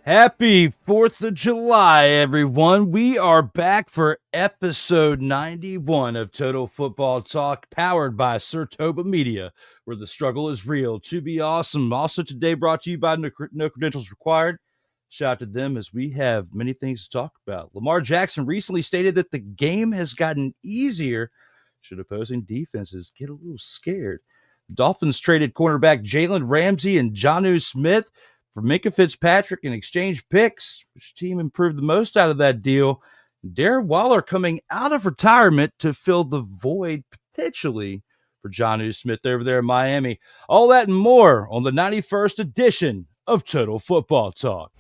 Happy 4th of July, everyone. We are back for episode 91 of Total Football Talk, powered by Sertoba Media, where the struggle is real to be awesome. Also today brought to you by No Credentials Required. Shout out to them as we have many things to talk about. Lamar Jackson recently stated that the game has gotten easier should opposing defenses get a little scared. The Dolphins traded cornerback Jalen Ramsey and Jonnu Smith for Minkah Fitzpatrick in exchange picks. Which team improved the most out of that deal? Darren Waller coming out of retirement to fill the void potentially for Jonnu Smith over there in Miami. All that and more on the 91st edition of Total Football Talk.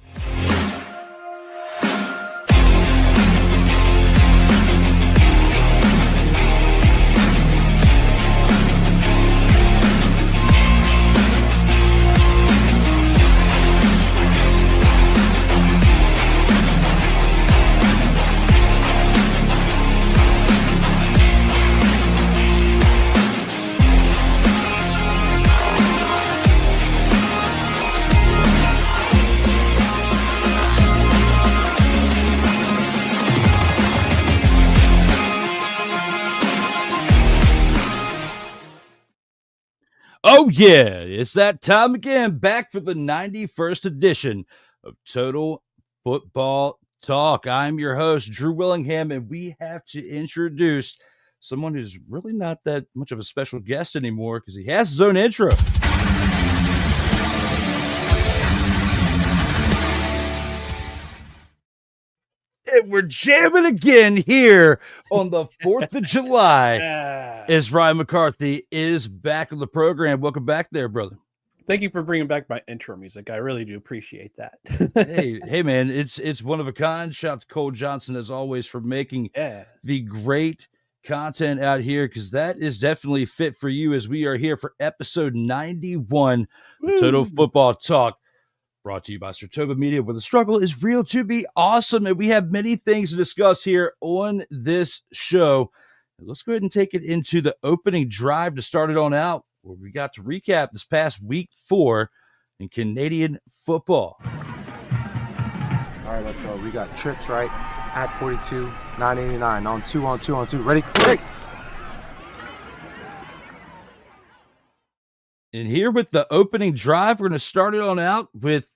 Oh, yeah, it's that time again, back for the 91st edition of Total Football Talk. I'm your host, Drew Willingham, and we have to introduce someone who's really not that much of a special guest anymore because he has his own intro. And we're jamming again here on the 4th of July. As Ryan McCarthy is back on the program. Welcome back there, brother. Thank you for bringing back my intro music. I really do appreciate that. hey, man, it's one of a kind. Shout out to Cole Johnson, as always, for making the great content out here, because that is definitely fit for you as we are here for episode 91 of Total Football Talk. Brought to you by Sertoba Media, where the struggle is real to be awesome. And we have many things to discuss here on this show. Let's go ahead and take it into the opening drive to start it on out, where we got to recap this past week 4 in Canadian football. All right, let's go. We got trips, right? At 42, 989. On two. Ready? And here with the opening drive, we're going to start it on out with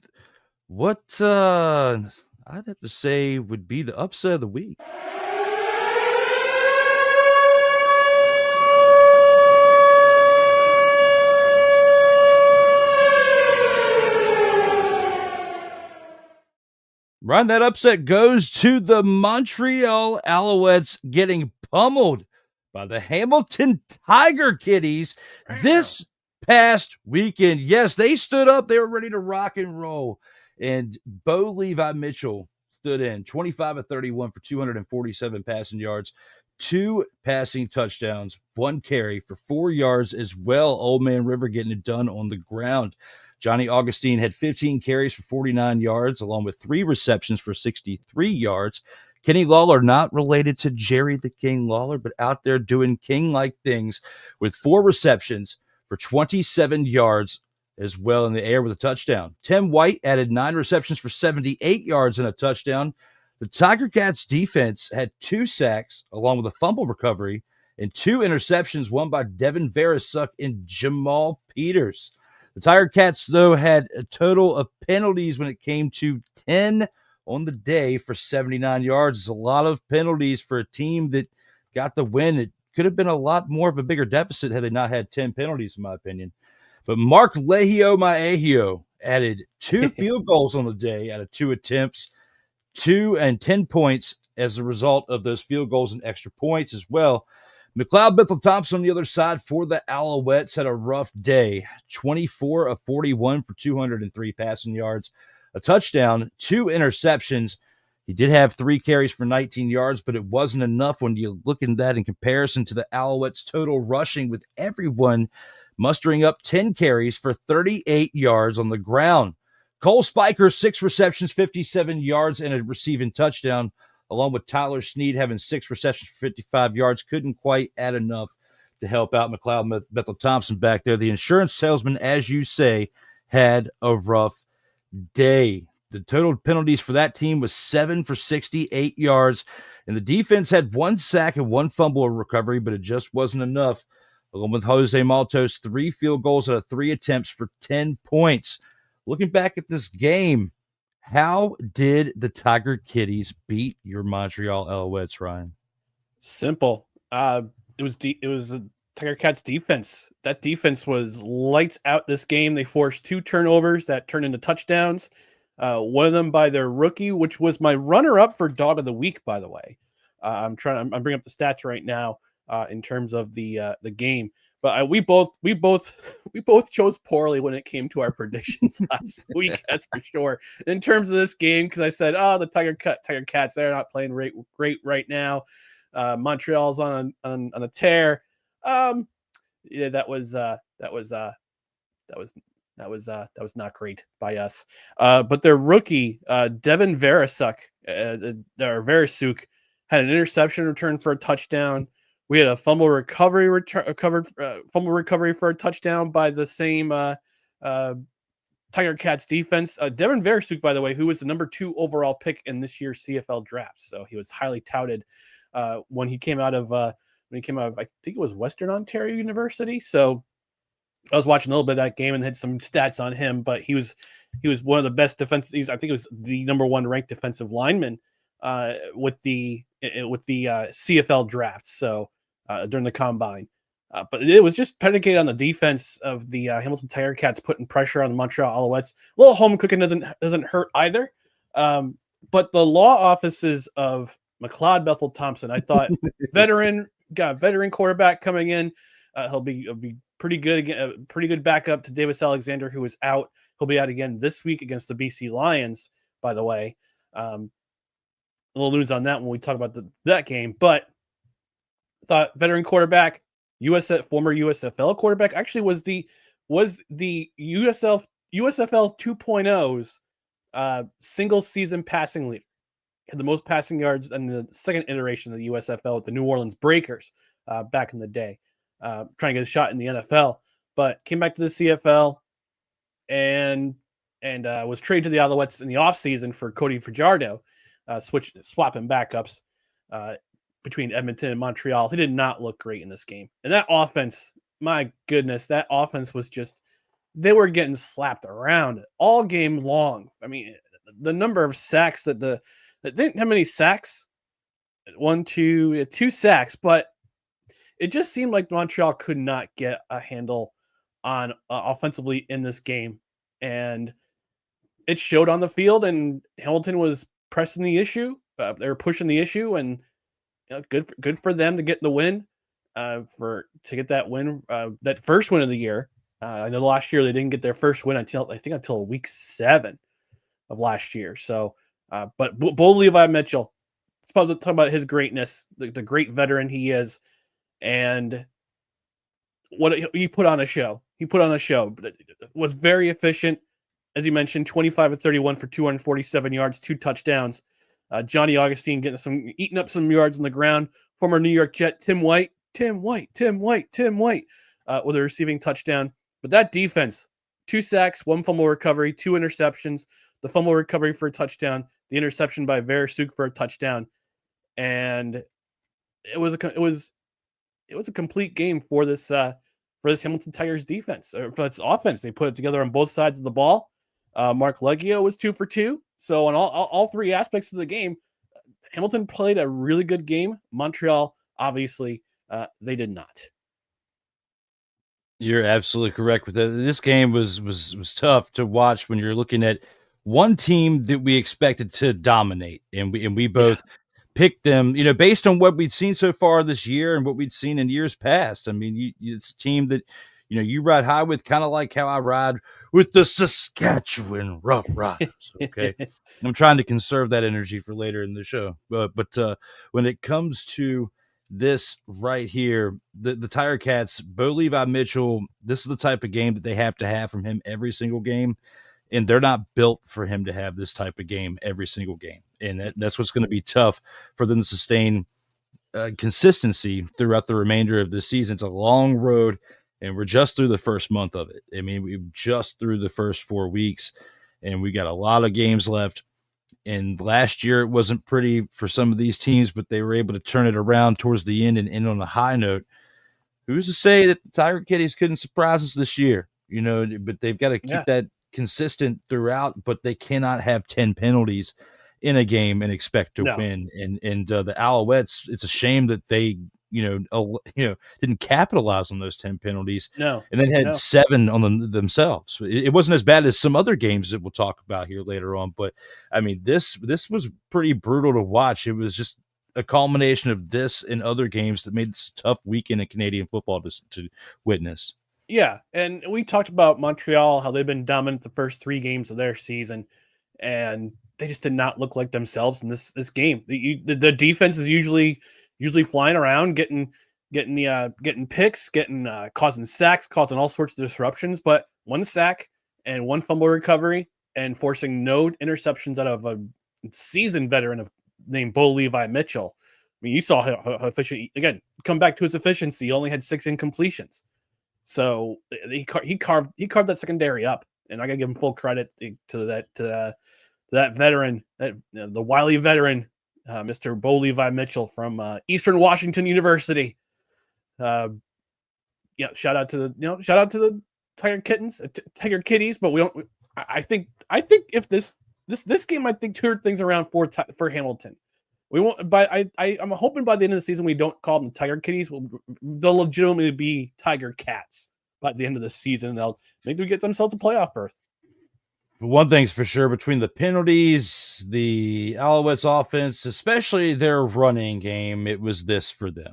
what I'd have to say would be the upset of the week. Ryan, that upset goes to the Montreal Alouettes getting pummeled by the Hamilton Tiger Kitties this past weekend. Yes, they stood up. They were ready to rock and roll. And Bo Levi Mitchell stood in 25 of 31 for 247 passing yards, 2 passing touchdowns, 1 carry for 4 yards as well. Old Man River getting it done on the ground. Johnny Augustine had 15 carries for 49 yards, along with 3 receptions for 63 yards. Kenny Lawler, not related to Jerry the King Lawler, but out there doing king-like things with 4 receptions for 27 yards as well in the air with a touchdown. Tim White added 9 receptions for 78 yards and a touchdown. The Tiger Cats defense had 2 sacks, along with a fumble recovery, and 2 interceptions, one by Devin Verisuck and Jamal Peters. The Tiger Cats, though, had a total of penalties when it came to 10 on the day for 79 yards. It's a lot of penalties for a team that got the win. It could have been a lot more of a bigger deficit had they not had 10 penalties, in my opinion. But Mark Lehio Maehio added 2 field goals on the day out of 2 attempts, 2 and 10 points as a result of those field goals and extra points as well. McLeod Bethel-Thompson on the other side for the Alouettes had a rough day. 24 of 41 for 203 passing yards, a touchdown, 2 interceptions. He did have 3 carries for 19 yards, but it wasn't enough when you look at that in comparison to the Alouettes' total rushing, with everyone mustering up 10 carries for 38 yards on the ground. Cole Spiker, 6 receptions, 57 yards, and a receiving touchdown, along with Tyler Snead having 6 receptions for 55 yards. Couldn't quite add enough to help out McLeod Bethel-Thompson back there. The insurance salesman, as you say, had a rough day. The total penalties for that team was 7 for 68 yards, and the defense had 1 sack and 1 fumble recovery, but it just wasn't enough. Along with Jose Maltos, 3 field goals out of 3 attempts for 10 points. Looking back at this game, how did the Tiger Kitties beat your Montreal Alouettes, Ryan? Simple. It was the Tiger Cats defense. That defense was lights out this game. They forced 2 turnovers that turned into touchdowns. One of them by their rookie, which was my runner-up for Dog of the Week, by the way. I'm bringing up the stats right now in terms of the game. But we both chose poorly when it came to our predictions last week. That's for sure. In terms of this game, because I said, the Tiger Cats, they're not playing great right now. Montreal's on a tear. Yeah, that was not great by us. But their rookie, Devin Verasuk, had an interception return for a touchdown. We had a fumble recovery for a touchdown by the same Tiger Cats defense. Devin Verasuk, by the way, who was the number 2 overall pick in this year's CFL draft, so he was highly touted when he came out of I think it was Western Ontario University. So I was watching a little bit of that game and had some stats on him, but he was one of the best defensive. I think it was the number 1 ranked defensive lineman with the CFL draft. So during the combine, but it was just predicated on the defense of the Hamilton Tiger Cats putting pressure on the Montreal Alouettes. A little home cooking doesn't hurt either. But the law offices of McLeod Bethel Thompson, I thought veteran quarterback coming in. He'll be pretty good again, pretty good backup to Davis Alexander, who is out. He'll be out again this week against the BC Lions, by the way. A little news on that when we talk about that game, but I thought veteran quarterback, former USFL quarterback, actually was the USFL 2.0's single season passing leader. Had the most passing yards in the second iteration of the USFL with the New Orleans Breakers back in the day, trying to get a shot in the NFL, but came back to the CFL and was traded to the Alouettes in the offseason for Cody Fajardo, swapping backups between Edmonton and Montreal. He did not look great in this game. And that offense, my goodness, that offense was just, they were getting slapped around all game long. I mean, the number of sacks they didn't have many sacks. 2 sacks, but it just seemed like Montreal could not get a handle on offensively in this game. And it showed on the field, and Hamilton was pressing the issue. They were pushing the issue, and good for them to get the win, to get that win, that first win of the year. I know last year they didn't get their first win until week 7 of last year. So, but Bo Levi Mitchell, let's probably talk about his greatness, the great veteran he is, and what he put on a show. He put on a show. Was very efficient, as you mentioned, 25 of 31 for 247 yards, 2 touchdowns. Johnny Augustine eating up some yards on the ground. Former New York Jet Tim White with a receiving touchdown. But that defense, 2 sacks, 1 fumble recovery, 2 interceptions, the fumble recovery for a touchdown, the interception by Verasuk for a touchdown, and it was a complete game for this Hamilton Tigers defense, or for this offense. They put it together on both sides of the ball. Mark Leggio was 2 for 2. So on all 3 aspects of the game, Hamilton played a really good game. Montreal, obviously, they did not. You're absolutely correct with that. This game was tough to watch when you're looking at one team that we expected to dominate, and we both picked them, based on what we'd seen so far this year and what we'd seen in years past. I mean, it's a team that you ride high with, kind of like how I ride with the Saskatchewan Rough Riders. Okay, I'm trying to conserve that energy for later in the show, but when it comes to this right here, the Tiger Cats, Bo Levi Mitchell, this is the type of game that they have to have from him every single game, and they're not built for him to have this type of game every single game, and that's what's going to be tough for them to sustain consistency throughout the remainder of the season. It's a long road, and we're just through the first month of it. I mean, we're just through the first 4 weeks, and we got a lot of games left. And last year it wasn't pretty for some of these teams, but they were able to turn it around towards the end and end on a high note. Who's to say that the Tiger Kitties couldn't surprise us this year? But they've got to keep that consistent throughout, but they cannot have 10 penalties in a game and expect to win. And the Alouettes, it's a shame that they didn't capitalize on those 10 penalties. No. And then had 7 on them themselves. It wasn't as bad as some other games that we'll talk about here later on. But I mean, this was pretty brutal to watch. It was just a culmination of this and other games that made this a tough weekend in Canadian football to witness. Yeah. And we talked about Montreal, how they've been dominant the first 3 games of their season, and they just did not look like themselves in this game. The defense is usually flying around, getting picks, causing sacks, causing all sorts of disruptions. But 1 sack and 1 fumble recovery and forcing no interceptions out of a seasoned veteran named Bo Levi Mitchell. I mean, you saw how efficient, again, come back to his efficiency. He only had 6 incompletions. So he carved that secondary up, and I got to give him full credit to that veteran, the wily veteran, Mr. Bo Levi Mitchell from Eastern Washington University. Shout out to the Tiger Kitties, but we don't. I think if this game, I think turned things around for Hamilton. We won't, but I'm hoping by the end of the season we don't call them Tiger Kitties. They'll legitimately be Tiger Cats by the end of the season. They'll maybe get themselves a playoff berth. One thing's for sure, between the penalties, the Alouettes offense, especially their running game, it was this for them.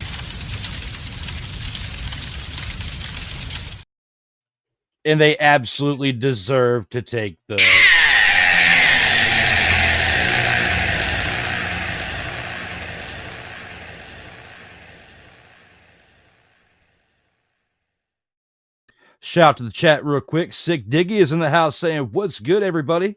And they absolutely deserve to take the... Shout out to the chat real quick. Sick Diggy is in the house saying, "What's good, everybody?"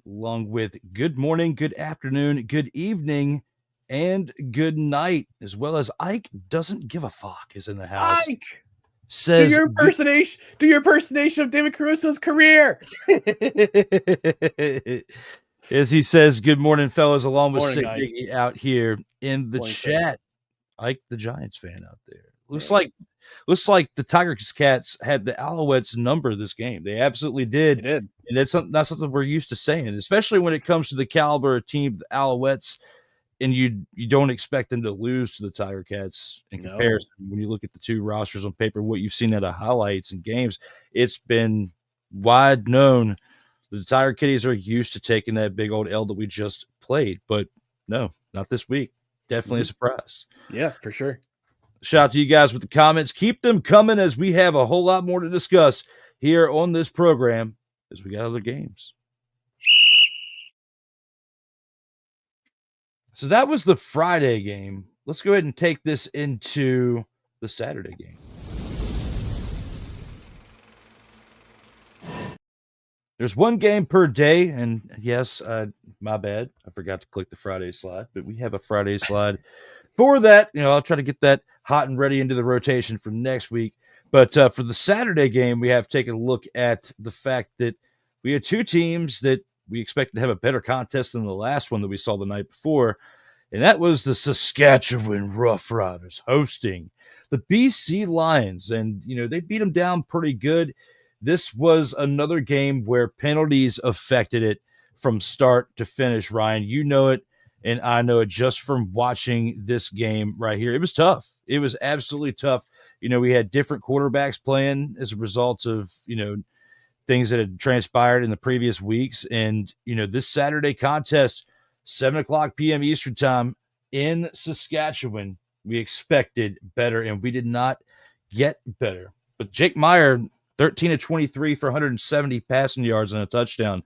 Along with good morning, good afternoon, good evening, and good night, as well as Ike doesn't give a fuck is in the house. Ike says, do your impersonation of David Caruso's career. As he says, "Good morning, fellas," along with Morning, Sick Ike. Diggy out here in the chat. Ike, the Giants fan out there. Looks like the Tigers Cats had the Alouettes number this game. They absolutely did. They did. And that's not something we're used to saying, especially when it comes to the caliber of team, the Alouettes, and you don't expect them to lose to the Tiger Cats in comparison. When you look at the 2 rosters on paper, what you've seen out of highlights and games, it's been wide known that the Tiger Kitties are used to taking that big old L that we just played. But no, not this week. Definitely a surprise. Yeah, for sure. Shout out to you guys with the comments. Keep them coming, as we have a whole lot more to discuss here on this program as we got other games. So that was the Friday game. Let's go ahead and take this into the Saturday game. There's 1 game per day, and yes, my bad. I forgot to click the Friday slide, but we have a Friday slide for that. I'll try to get that hot and ready into the rotation for next week. But for the Saturday game, we have taken a look at the fact that we had 2 teams that we expected to have a better contest than the last one that we saw the night before, and that was the Saskatchewan Roughriders hosting the BC Lions, and they beat them down pretty good. This was another game where penalties affected it from start to finish, Ryan. You know it, and I know it just from watching this game right here. It was tough. It was absolutely tough. We had different quarterbacks playing as a result of, things that had transpired in the previous weeks. And, this Saturday contest, 7:00 p.m. Eastern time in Saskatchewan, we expected better, and we did not get better. But Jake Meyer, 13 of 23 for 170 passing yards and a touchdown.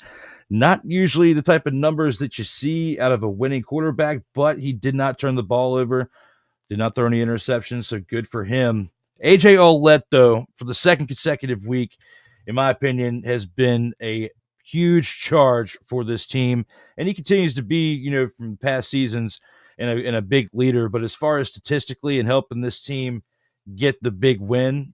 Not usually the type of numbers that you see out of a winning quarterback, but he did not turn the ball over, did not throw any interceptions, so good for him. AJ Ouellette, though, for the 2nd consecutive week, in my opinion, has been a huge charge for this team, and he continues to be, from past seasons, and a big leader. But as far as statistically and helping this team get the big win,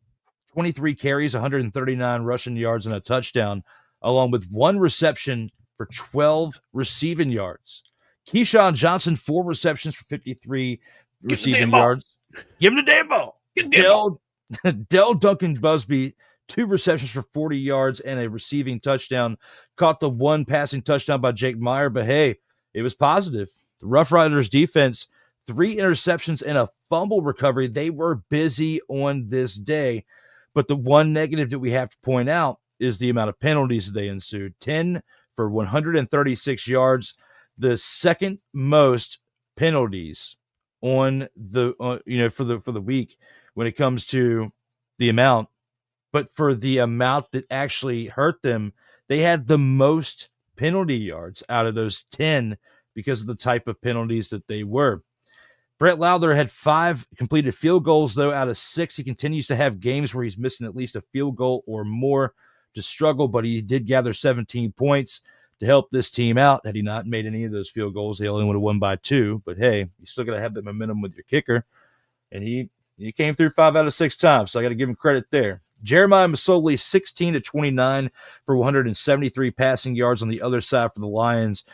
23 carries, 139 rushing yards, and a touchdown, along with 1 reception for 12 receiving yards. Keyshawn Johnson, 4 receptions for 53 receiving yards. Give him the damn ball. Dell Duncan Busby, 2 receptions for 40 yards and a receiving touchdown. Caught the 1 passing touchdown by Jake Meyer, but hey, it was positive. The Rough Riders defense, 3 interceptions and a fumble recovery. They were busy on this day. But the one negative that we have to point out is the amount of penalties that they ensued. 10 for 136 yards, the second most penalties on the for the week when it comes to the amount. But for the amount that actually hurt them, they had the most penalty yards out of those 10 because of the type of penalties that they were. Brett Lowther had 5 completed field goals, though, out of 6. He continues to have games where he's missing at least a field goal or more to struggle, but he did gather 17 points to help this team out. Had he not made any of those field goals, they only would have won by 2. But, hey, you still got to have that momentum with your kicker. And he came through 5 out of 6 times, so I got to give him credit there. Jeremiah Masoli, 16 to 29 for 173 passing yards on the other side for the Lions.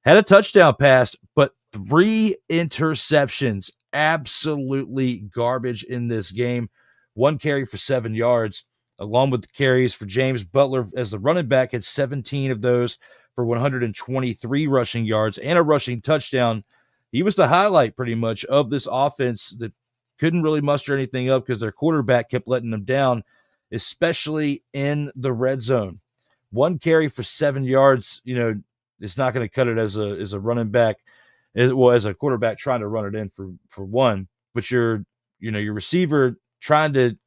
Had a touchdown pass, but 3 interceptions. Absolutely garbage in this game. 1 carry for 7 yards, along with the carries for James Butler as the running back had 17 of those for 123 rushing yards and a rushing touchdown. He was the highlight pretty much of this offense that couldn't really muster anything up because their quarterback kept letting them down, especially in the red zone. 1 carry for 7 yards, it's not going to cut it as a running back, as a quarterback trying to run it in for 1. But your receiver trying to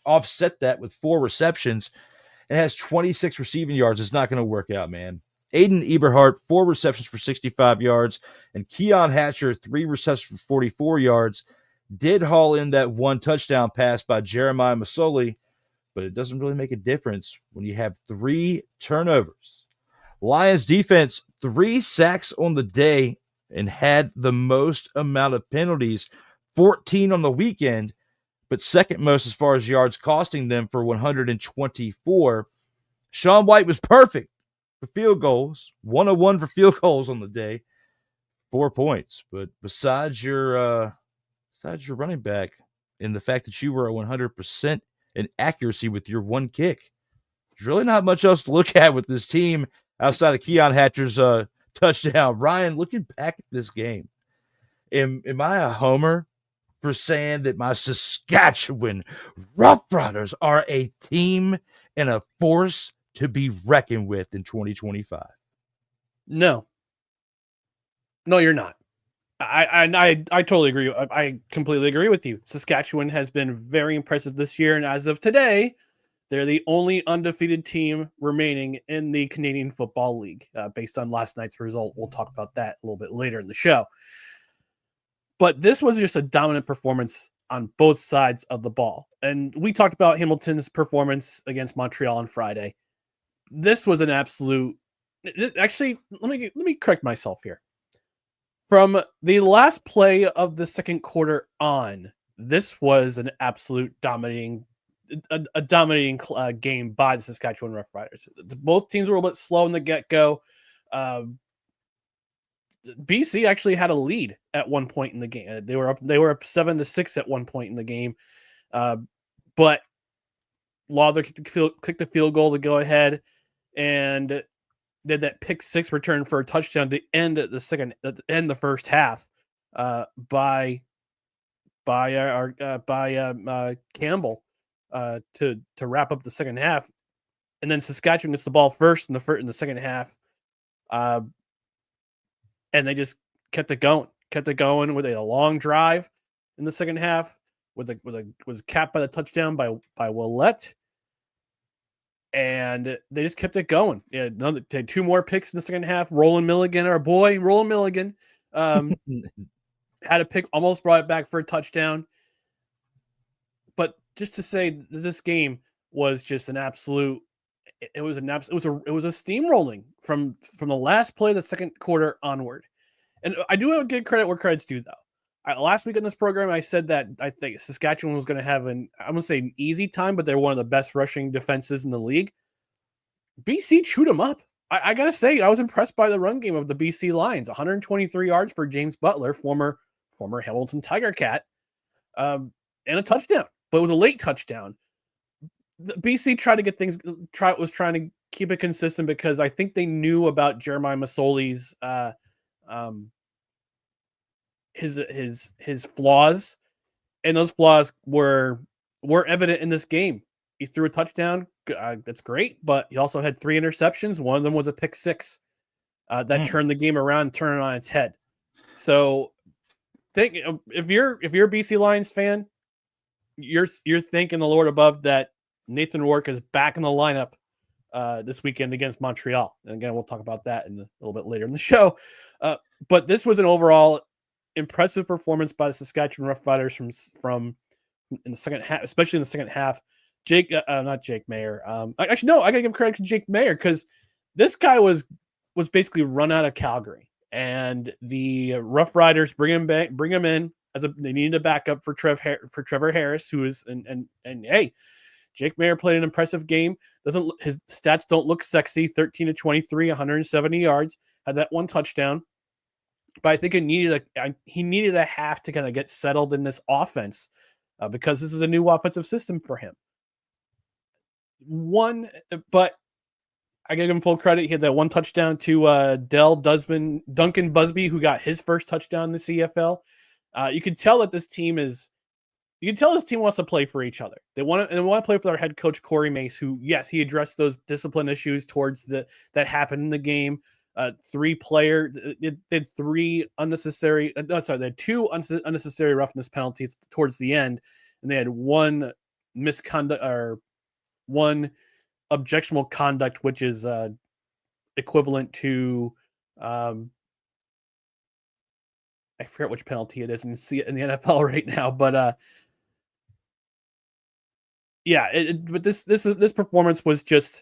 offset that with 4 receptions and has 26 receiving yards. It's not going to work out, man. Aiden Eberhardt, 4 receptions for 65 yards, and Keon Hatcher, 3 receptions for 44 yards. Did haul in that 1 touchdown pass by Jeremiah Masoli, but it doesn't really make a difference when you have 3 turnovers. Lions defense, 3 sacks on the day and had the most amount of penalties, 14 on the weekend, but second most as far as yards costing them for 124. Sean White was perfect for field goals, 101 for field goals on the day, 4 points. But besides your running back and the fact that you were at 100% in accuracy with your 1 kick, there's really not much else to look at with this team outside of Keon Hatcher's touchdown. Ryan, looking back at this game, am I a homer for saying that my Saskatchewan Roughriders are a team and a force to be reckoned with in 2025? No, you're not. I totally agree. I completely agree with you. Saskatchewan has been very impressive this year, and as of today, they're the only undefeated team remaining in the Canadian Football League, based on last night's result. We'll talk about that a little bit later in the show. But this was just a dominant performance on both sides of the ball. And we talked about Hamilton's performance against Montreal on Friday. This was an absolute... Actually, let me correct myself here. From the last play of the second quarter on, this was an absolute dominating game by the Saskatchewan Roughriders. Both teams were a little bit slow in the get-go. BC actually had a lead at one point in the game. They were up 7-6 at one point in the game. But Lawler kicked the field goal to go ahead and did that pick 6 return for a touchdown to end the first half by Campbell to wrap up the second half. And then Saskatchewan gets the ball first in the second half. And they just kept it going with a long drive in the second half was capped by the touchdown by Willette. And they just kept it going. Yeah, they had 2 more picks in the second half. Roland Milligan, our boy, Roland Milligan, had a pick, almost brought it back for a touchdown. But just to say, this game was just an absolute. It was a steamrolling from the last play of the second quarter onward. And I do have to give credit where credit's due, though. Last week in this program, I said that I think Saskatchewan was going to have I'm going to say an easy time, but they're one of the best rushing defenses in the league. BC chewed them up. I got to say, I was impressed by the run game of the BC Lions. 123 yards for James Butler, former Hamilton Tiger Cat, and a touchdown. But it was a late touchdown. The BC tried to get things, was trying to keep it consistent because I think they knew about Jeremiah Masoli's his flaws, and those flaws were evident in this game. He threw a touchdown. That's great, but he also had 3 interceptions. One of them was a pick 6 that turned the game around, turned it on its head. So, if you're a BC Lions fan, you're thanking the Lord above that Nathan Rourke is back in the lineup this weekend against Montreal. And again, we'll talk about that a little bit later in the show. But this was an overall impressive performance by the Saskatchewan Roughriders from in the second half, especially in the second half. Not Jake Mayer. Actually, no, I gotta give credit to Jake Mayer because this guy was basically run out of Calgary, and the Roughriders bring him in they needed a backup for Trevor Harris, who is and hey, Jake Mayer played an impressive game. His stats don't look sexy. 13 to 23, 170 yards, had that 1 touchdown. But I think he needed a half to kind of get settled in this offense because this is a new offensive system for him. But I give him full credit. He had that 1 touchdown to Duncan Busby, who got his first touchdown in the CFL. You can tell that this team wants to play for each other. They want to play for their head coach Corey Mace, who, yes, he addressed those discipline issues that happened in the game. They had 2 unnecessary roughness penalties towards the end, and they had 1 misconduct or 1 objectionable conduct, which is equivalent to I forget which penalty it is and see it in the NFL right now, but but this performance was just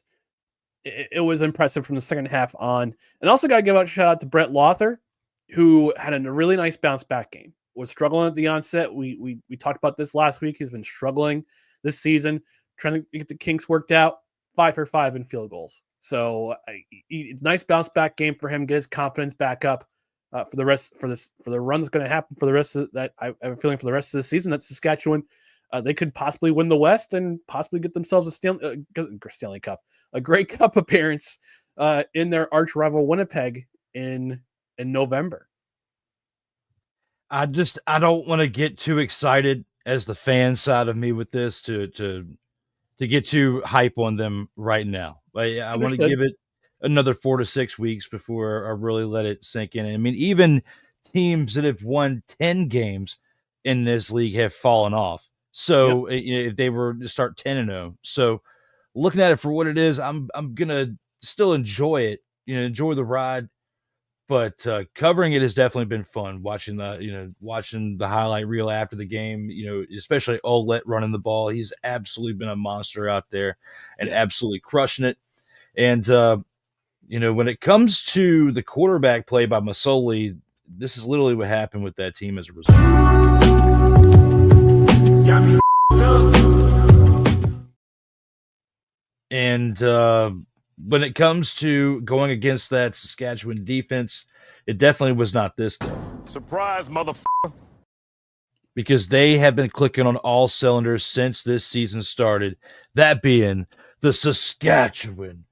it was impressive from the second half on. And also got to give a shout out to Brett Lothar, who had a really nice bounce back game. Was struggling at the onset. We talked about this last week. He's been struggling this season, trying to get the kinks worked out. 5 for 5 in field goals. So nice bounce back game for him. Get his confidence back up for the run that's going to happen for the rest of that. I have a feeling for the rest of the season that Saskatchewan, they could possibly win the West and possibly get themselves a Stanley Cup, a Grey Cup appearance in their arch rival Winnipeg in November. I don't want to get too excited as the fan side of me with this to get too hype on them right now. I want to give it another 4 to 6 weeks before I really let it sink in. I mean, even teams that have won 10 games in this league have fallen off. So if they were to start 10-0, so looking at it for what it is, I'm gonna still enjoy it, enjoy the ride. But covering it has definitely been fun. Watching the highlight reel after the game, especially Olet running the ball. He's absolutely been a monster out there and absolutely crushing it. And when it comes to the quarterback play by Masoli, this is literally what happened with that team as a result. And when it comes to going against that Saskatchewan defense, it definitely was not this, though. Surprise, motherfucker. Because they have been clicking on all cylinders since this season started, that being the Saskatchewan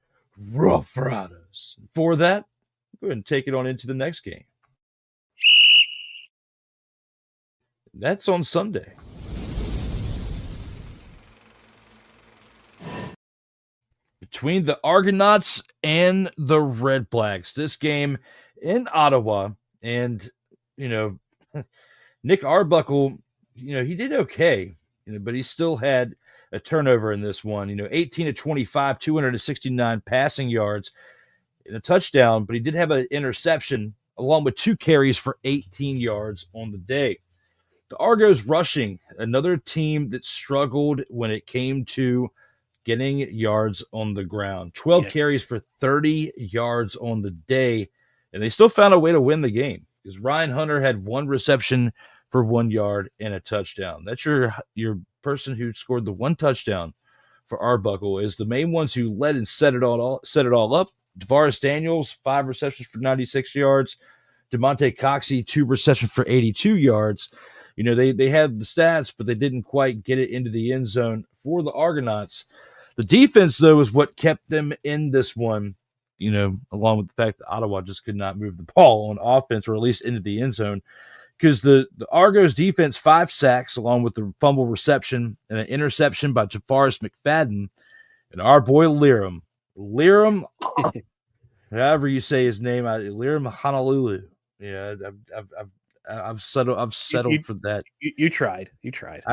Roughriders. For that, go ahead and take it on into the next game. That's on Sunday. Between the Argonauts and the Red Blacks, this game in Ottawa, and Nick Arbuckle, he did okay, but he still had a turnover in this one. 18 to 25, 269 passing yards, and a touchdown, but he did have an interception along with 2 carries for 18 yards on the day. The Argos rushing, another team that struggled when it came to getting yards on the ground. 12 carries for 30 yards on the day, and they still found a way to win the game because Ryan Hunter had 1 reception for 1 yard and a touchdown. That's your person who scored the 1 touchdown for Arbuckle is the main ones who led and set it all up. DeVaris Daniels, 5 receptions for 96 yards. DeMonte Coxey, 2 receptions for 82 yards. You know, they had the stats, but they didn't quite get it into the end zone for the Argonauts. The defense, though, is what kept them in this one, you know, along with the fact that Ottawa just could not move the ball on offense, or at least into the end zone. Because the Argos defense, 5 sacks, along with the fumble reception and an interception by Jafaris McFadden, and our boy Liram, however you say his name, Liram Honolulu. Yeah, I've settled for that. You tried. I tried,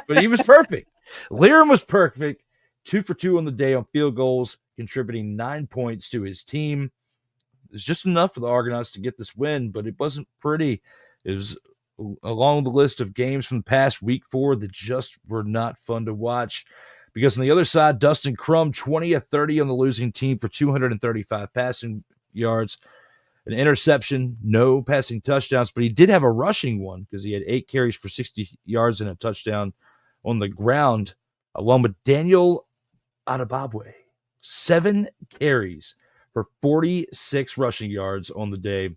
but he was perfect. Liram was perfect. 2 for 2 on the day on field goals, contributing 9 points to his team. It's just enough for the Argonauts to get this win, but it wasn't pretty. It was along the list of games from the past week 4 that just were not fun to watch. Because on the other side, Dustin Crum, 20 of 30 on the losing team for 235 passing yards, an interception, no passing touchdowns, but he did have a rushing one because he had 8 carries for 60 yards and a touchdown on the ground, along with Daniel Adebabwe, 7 carries for 46 rushing yards on the day.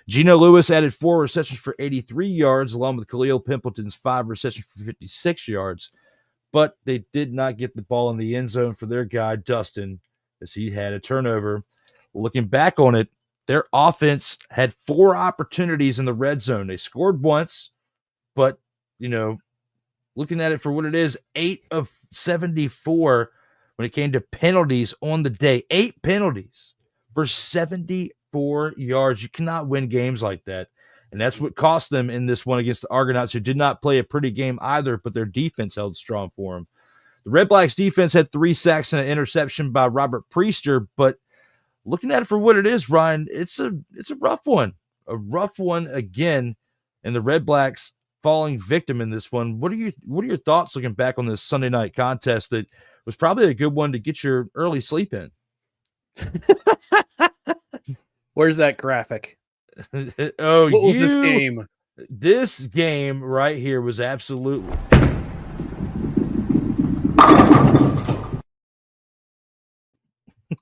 Geno Lewis added 4 receptions for 83 yards, along with Khalil Pimpleton's 5 receptions for 56 yards. But they did not get the ball in the end zone for their guy, Dustin, as he had a turnover. Looking back on it, their offense had 4 opportunities in the red zone. They scored once, but, you know, looking at it for what it is, 8 of 74 when it came to penalties on the day. 8 penalties for 74 yards. You cannot win games like that. And that's what cost them in this one against the Argonauts, who did not play a pretty game either, but their defense held strong for them. The Red Blacks defense had 3 sacks and an interception by Robert Priester, but looking at it for what it is, Ryan, it's a rough one. A rough one again, and the Red Blacks falling victim in this one. What are your thoughts looking back on this Sunday night contest that was probably a good one to get your early sleep in? Where's that graphic? What was this game? This game right here was absolutely.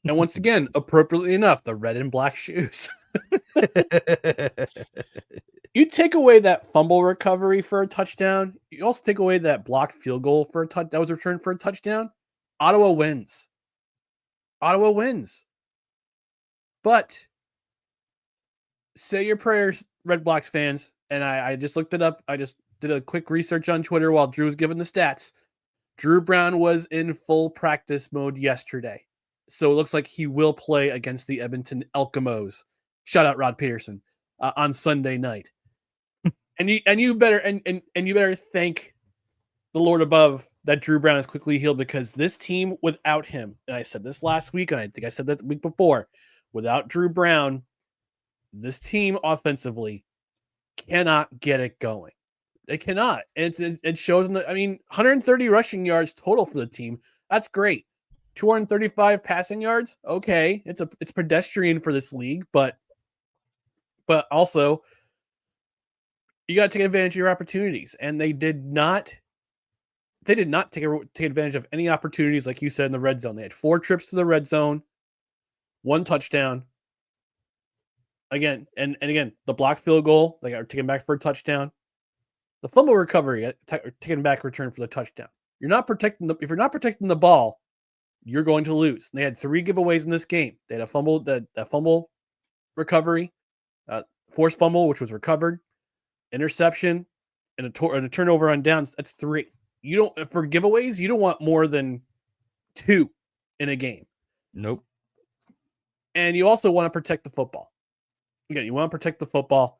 And once again, appropriately enough, the red and black shoes. You take away that fumble recovery for a touchdown. You also take away that blocked field goal for a that was returned for a touchdown. Ottawa wins. But say your prayers, Red Blacks fans. And I just looked it up. I just did a quick research on Twitter while Drew was giving the stats. Drew Brown was in full practice mode yesterday. So it looks like he will play against the Edmonton Elkamos. Shout out Rod Peterson on Sunday night. and you better thank the Lord above that Drew Brown is quickly healed, because this team without him, and I said this last week, and I think I said that the week before, without Drew Brown, this team offensively cannot get it going. They cannot. And it shows in 130 rushing yards total for the team. That's great. 235 passing yards. Okay. It's pedestrian for this league, but also you got to take advantage of your opportunities. And they did not take advantage of any opportunities, like you said, in the red zone. They had 4 trips to the red zone, 1 touchdown. Again, and again, the blocked field goal, they got taken back for a touchdown. The fumble recovery, taken back return for the touchdown. If you're not protecting the ball, you're going to lose. And they had 3 giveaways in this game. They had a fumble, that fumble recovery, forced fumble, which was recovered, interception, and a turnover on downs. That's 3. For giveaways, you don't want more than 2 in a game. Nope. And you also want to protect the football. Again, you want to protect the football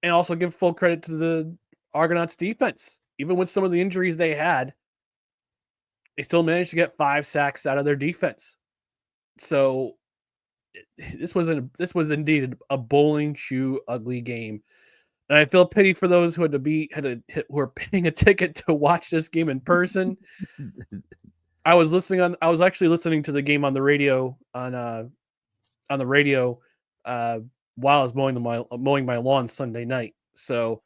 and also give full credit to the Argonauts defense. Even with some of the injuries they had, they still managed to get 5 sacks out of their defense. So this was indeed a bowling shoe ugly game. And I feel pity for those who who are paying a ticket to watch this game in person. I was actually listening to the game on the radio while I was mowing my lawn Sunday night. So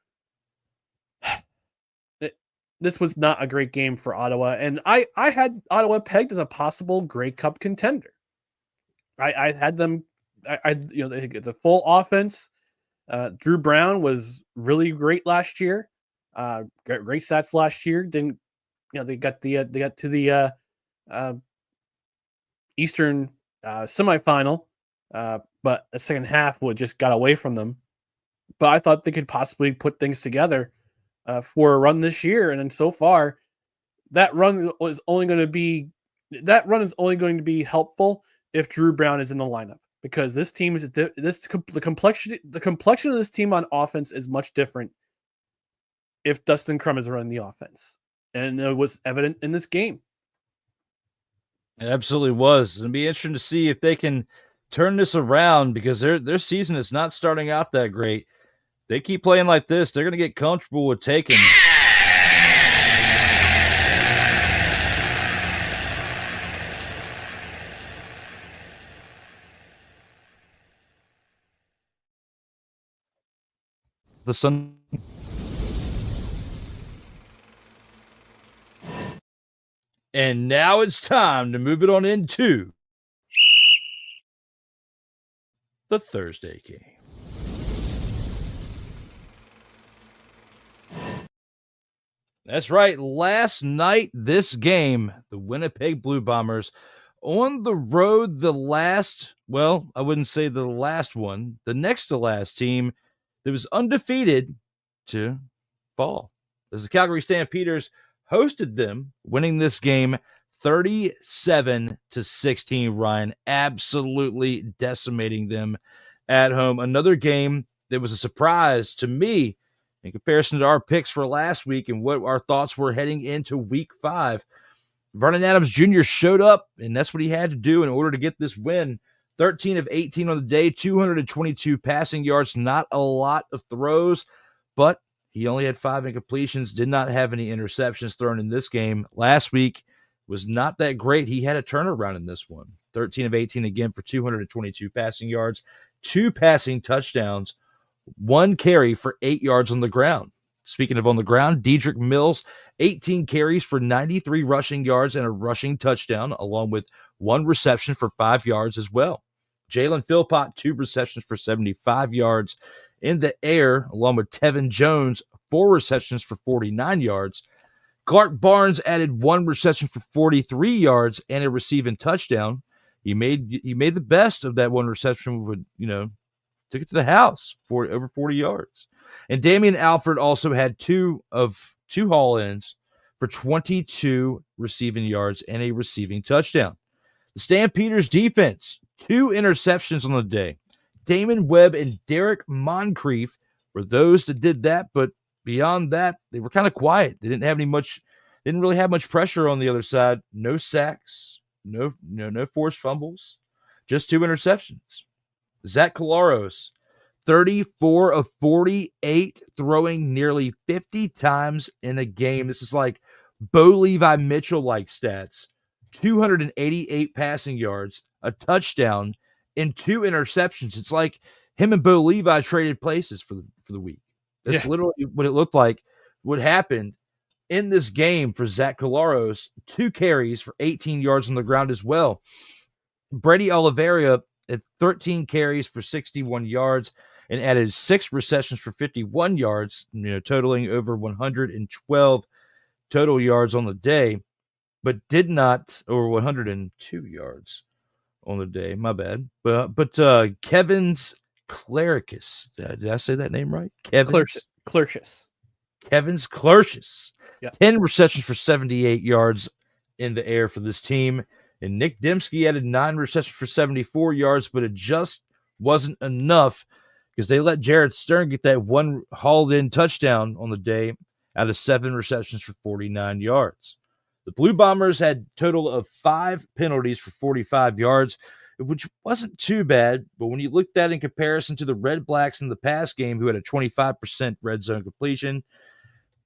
this was not a great game for Ottawa, and I had Ottawa pegged as a possible Grey Cup contender. I had them. The full offense. Drew Brown was really great last year. Great stats last year. Didn't they got to the Eastern semifinal, but the second half just got away from them. But I thought they could possibly put things together for a run this year, and then so far, that run is only going to be helpful if Drew Brown is in the lineup, because this team is the complexion of this team on offense is much different if Dustin Crum is running the offense, and it was evident in this game. It absolutely was. It'll be interesting to see if they can turn this around, because their season is not starting out that great. They keep playing like this, they're going to get comfortable with taking the Sun. And now it's time to move it on into the Thursday game. That's right. Last night, this game, the Winnipeg Blue Bombers on the road, I wouldn't say the last one, the next to last team that was undefeated to fall. As the Calgary Stampeders hosted them, winning this game 37-16, Ryan, absolutely decimating them at home. Another game that was a surprise to me in comparison to our picks for last week and what our thoughts were heading into week 5. Vernon Adams Jr. showed up, and that's what he had to do in order to get this win. 13 of 18 on the day, 222 passing yards, not a lot of throws, but he only had 5 incompletions, did not have any interceptions thrown in this game. Last week was not that great. He had a turnaround in this one. 13 of 18 again for 222 passing yards, 2 passing touchdowns, 1 carry for 8 yards on the ground. Speaking of on the ground, Dedrick Mills, 18 carries for 93 rushing yards and a rushing touchdown, along with 1 reception for 5 yards as well. Jalen Philpott, 2 receptions for 75 yards in the air, along with Tevin Jones, 4 receptions for 49 yards. Clark Barnes added 1 reception for 43 yards and a receiving touchdown. He made the best of that 1 reception, took it to the house for over 40 yards. And Damian Alford also had 2 haul-ins for 22 receiving yards and a receiving touchdown. The Stampeders defense, 2 interceptions on the day. Damon Webb and Derek Moncrief were those that did that, but beyond that, they were kind of quiet. They didn't really have much pressure on the other side. No sacks, no forced fumbles, just 2 interceptions. Zach Collaros, 34 of 48, throwing nearly 50 times in a game. This is like Bo Levi Mitchell-like stats. 288 passing yards, a touchdown, and 2 interceptions. It's like him and Bo Levi traded places for the week. That's literally what it looked like. What happened in this game for Zach Collaros, 2 carries for 18 yards on the ground as well. Brady Oliveira at 13 carries for 61 yards and added 6 receptions for 51 yards, totaling over 112 total yards on the day, but did not, or 102 yards on the day, my bad. But Kevin's Clericus, did I say that name right? Clercius. Kevin's Clercius. Yeah. 10 receptions for 78 yards in the air for this team. And Nick Dembski added 9 receptions for 74 yards, but it just wasn't enough because they let Jared Stern get that 1 hauled-in touchdown on the day out of 7 receptions for 49 yards. The Blue Bombers had a total of 5 penalties for 45 yards, which wasn't too bad, but when you look at that in comparison to the Red Blacks in the past game, who had a 25% red zone completion,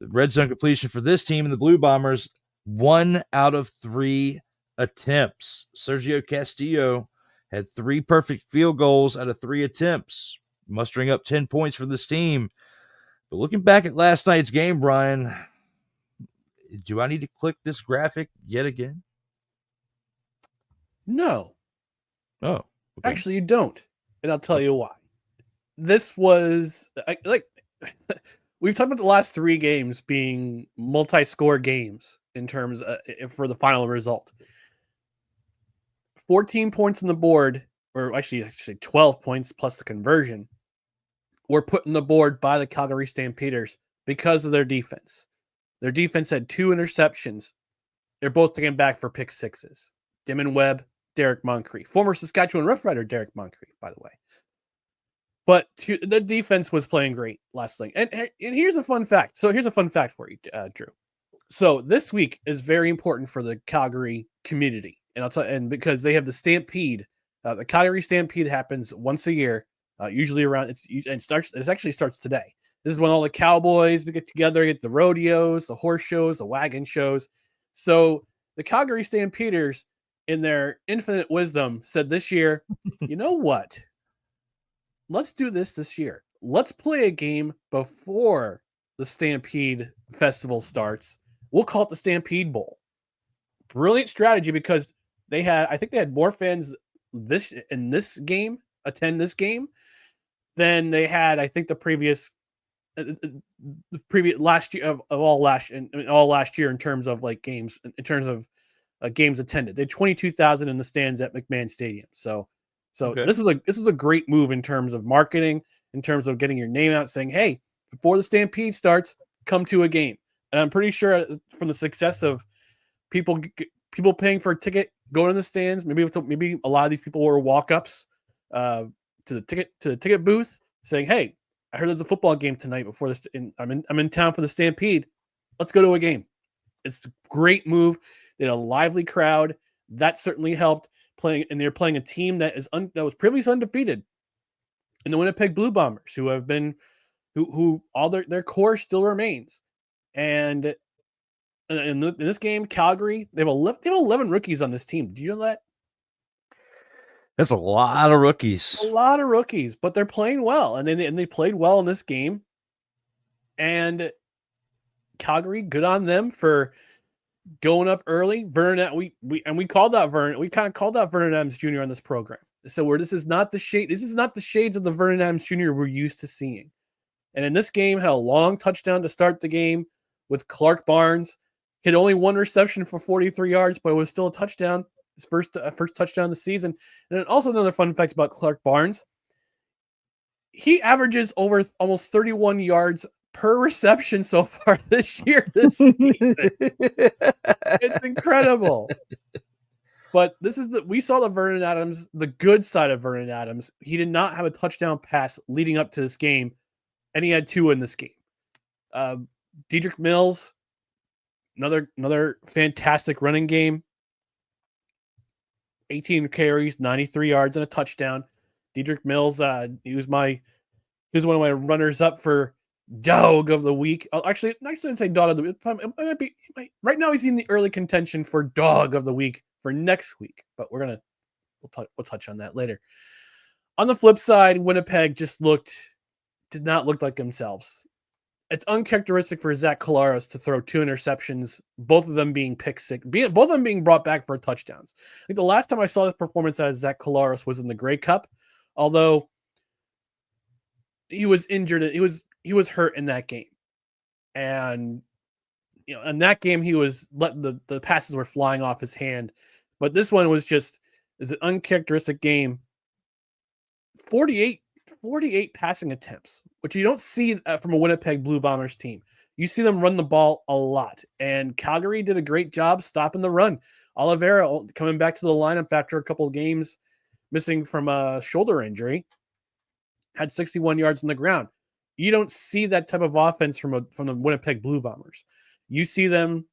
the red zone completion for this team and the Blue Bombers, 1 out of 3 attempts. Sergio Castillo had 3 perfect field goals out of 3 attempts, mustering up 10 points for this team. But looking back at last night's game, Brian, Do I need to click this graphic yet again? No, Oh, okay. actually, you don't, and I'll tell you why. This was we've talked about the last 3 games being multi-score games in terms for the final result. 14 points on the board, or actually 12 points plus the conversion, were put on the board by the Calgary Stampeders because of their defense. Their defense had 2 interceptions. They're both taken back for pick sixes. Damon Webb, Derek Moncrief, former Saskatchewan Rough Rider Derek Moncrief, by the way. But the defense was playing great last thing. And here's a fun fact. So here's a fun fact for you, Drew. So this week is very important for the Calgary community. And I'll tell you, and because they have the Stampede, the Calgary Stampede happens once a year, usually around it actually starts today. This is when all the cowboys get together, get the rodeos, the horse shows, the wagon shows. So the Calgary Stampeders, in their infinite wisdom, said this year, you know what? Let's do this year. Let's play a game before the Stampede Festival starts. We'll call it the Stampede Bowl. Brilliant strategy, because I think they had more fans in this game attend this game than they had, I think, the previous last year of all last year in terms of like games, in terms of games attended. They had 22,000 in the stands at McMahon Stadium. So okay. This was a great move in terms of marketing, in terms of getting your name out, saying, hey, before the Stampede starts, come to a game. And I'm pretty sure from the success of people paying for a ticket, going in the stands, maybe a lot of these people were walk-ups to the ticket booth, saying, hey, I heard there's a football game tonight before this. I'm in town for the Stampede. Let's go to a game. It's a great move. They had a lively crowd. That certainly helped. They're playing a team that was previously undefeated in the Winnipeg Blue Bombers, who have been who all their core still remains. And in this game, Calgary, they have 11 rookies on this team. Do you know that? That's a lot of rookies. A lot of rookies, but they're playing well, and they played well in this game. And Calgary, good on them for going up early. Vernon, we called out Vernon. We kind of called out Vernon Adams Jr. on this program. So this is not the shades of the Vernon Adams Jr. we're used to seeing. And in this game, had a long touchdown to start the game with Clark Barnes. Hit only 1 reception for 43 yards, but it was still a touchdown. His first touchdown of the season. And then also another fun fact about Clark Barnes. He averages over almost 31 yards per reception so far this year. This season. It's incredible. But we saw the Vernon Adams, the good side of Vernon Adams. He did not have a touchdown pass leading up to this game, and he had 2 in this game. Dedrick Mills, another fantastic running game. 18 carries, 93 yards, and a touchdown. Dedrick Mills, he was one of my runners up for Dog of the Week. Actually, I didn't say Dog of the Week. It might be right now. He's in the early contention for Dog of the Week for next week, but we'll touch on that later. On the flip side, Winnipeg did not look like themselves. It's uncharacteristic for Zach Collaros to throw 2 interceptions, both of them being pick six, both of them being brought back for touchdowns. I think the last time I saw this performance out of Zach Collaros was in the Grey Cup, although he was injured. He was hurt in that game, and in that game he was the passes were flying off his hand, but this one is an uncharacteristic game. 48 passing attempts, which you don't see from a Winnipeg Blue Bombers team. You see them run the ball a lot, and Calgary did a great job stopping the run. Oliveira coming back to the lineup after a couple of games missing from a shoulder injury, had 61 yards on the ground. You don't see that type of offense from the Winnipeg Blue Bombers. You see them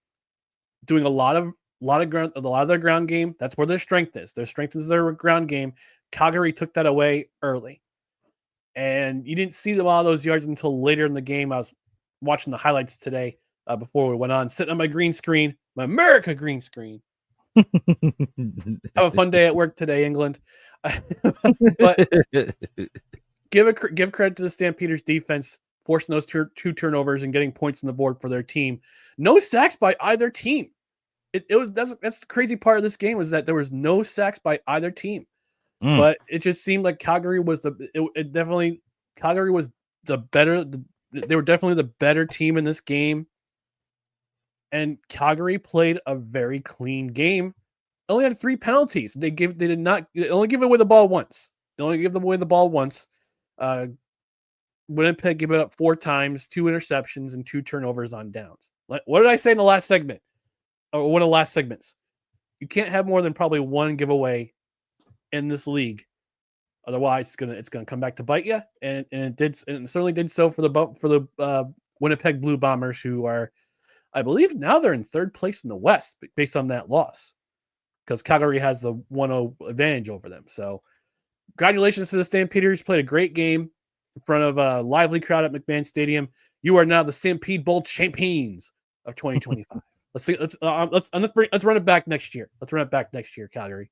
doing a lot of their ground game. That's where their strength is. Their strength is their ground game. Calgary took that away early. And you didn't see a lot of those yards until later in the game. I was watching the highlights today before we went on, sitting on my green screen, my America green screen. Have a fun day at work today, England. But give credit to the Stampeders defense. forcing those two turnovers and getting points on the board for their team. No sacks by either team. That's the crazy part of this game, was that there was no sacks by either team. But it just seemed like Calgary was Calgary was the better. They were definitely the better team in this game, and Calgary played a very clean game. Only had 3 penalties. They only give away the ball once. Winnipeg gave it up 4 times, 2 interceptions, and 2 turnovers on downs. What did I say in the last segment? Or one of the last segments? You can't have more than probably 1 giveaway in this league. Otherwise, it's gonna come back to bite you. And it certainly did so for the Winnipeg Blue Bombers, who are, I believe, now they're in 3rd place in the West based on that loss, because Calgary has the 1-0 advantage over them. So, congratulations to the Stampeders. Played a great game in front of a lively crowd at McMahon Stadium. You are now the Stampede Bowl champions of 2025. Let's run it back next year. Let's run it back next year, Calgary.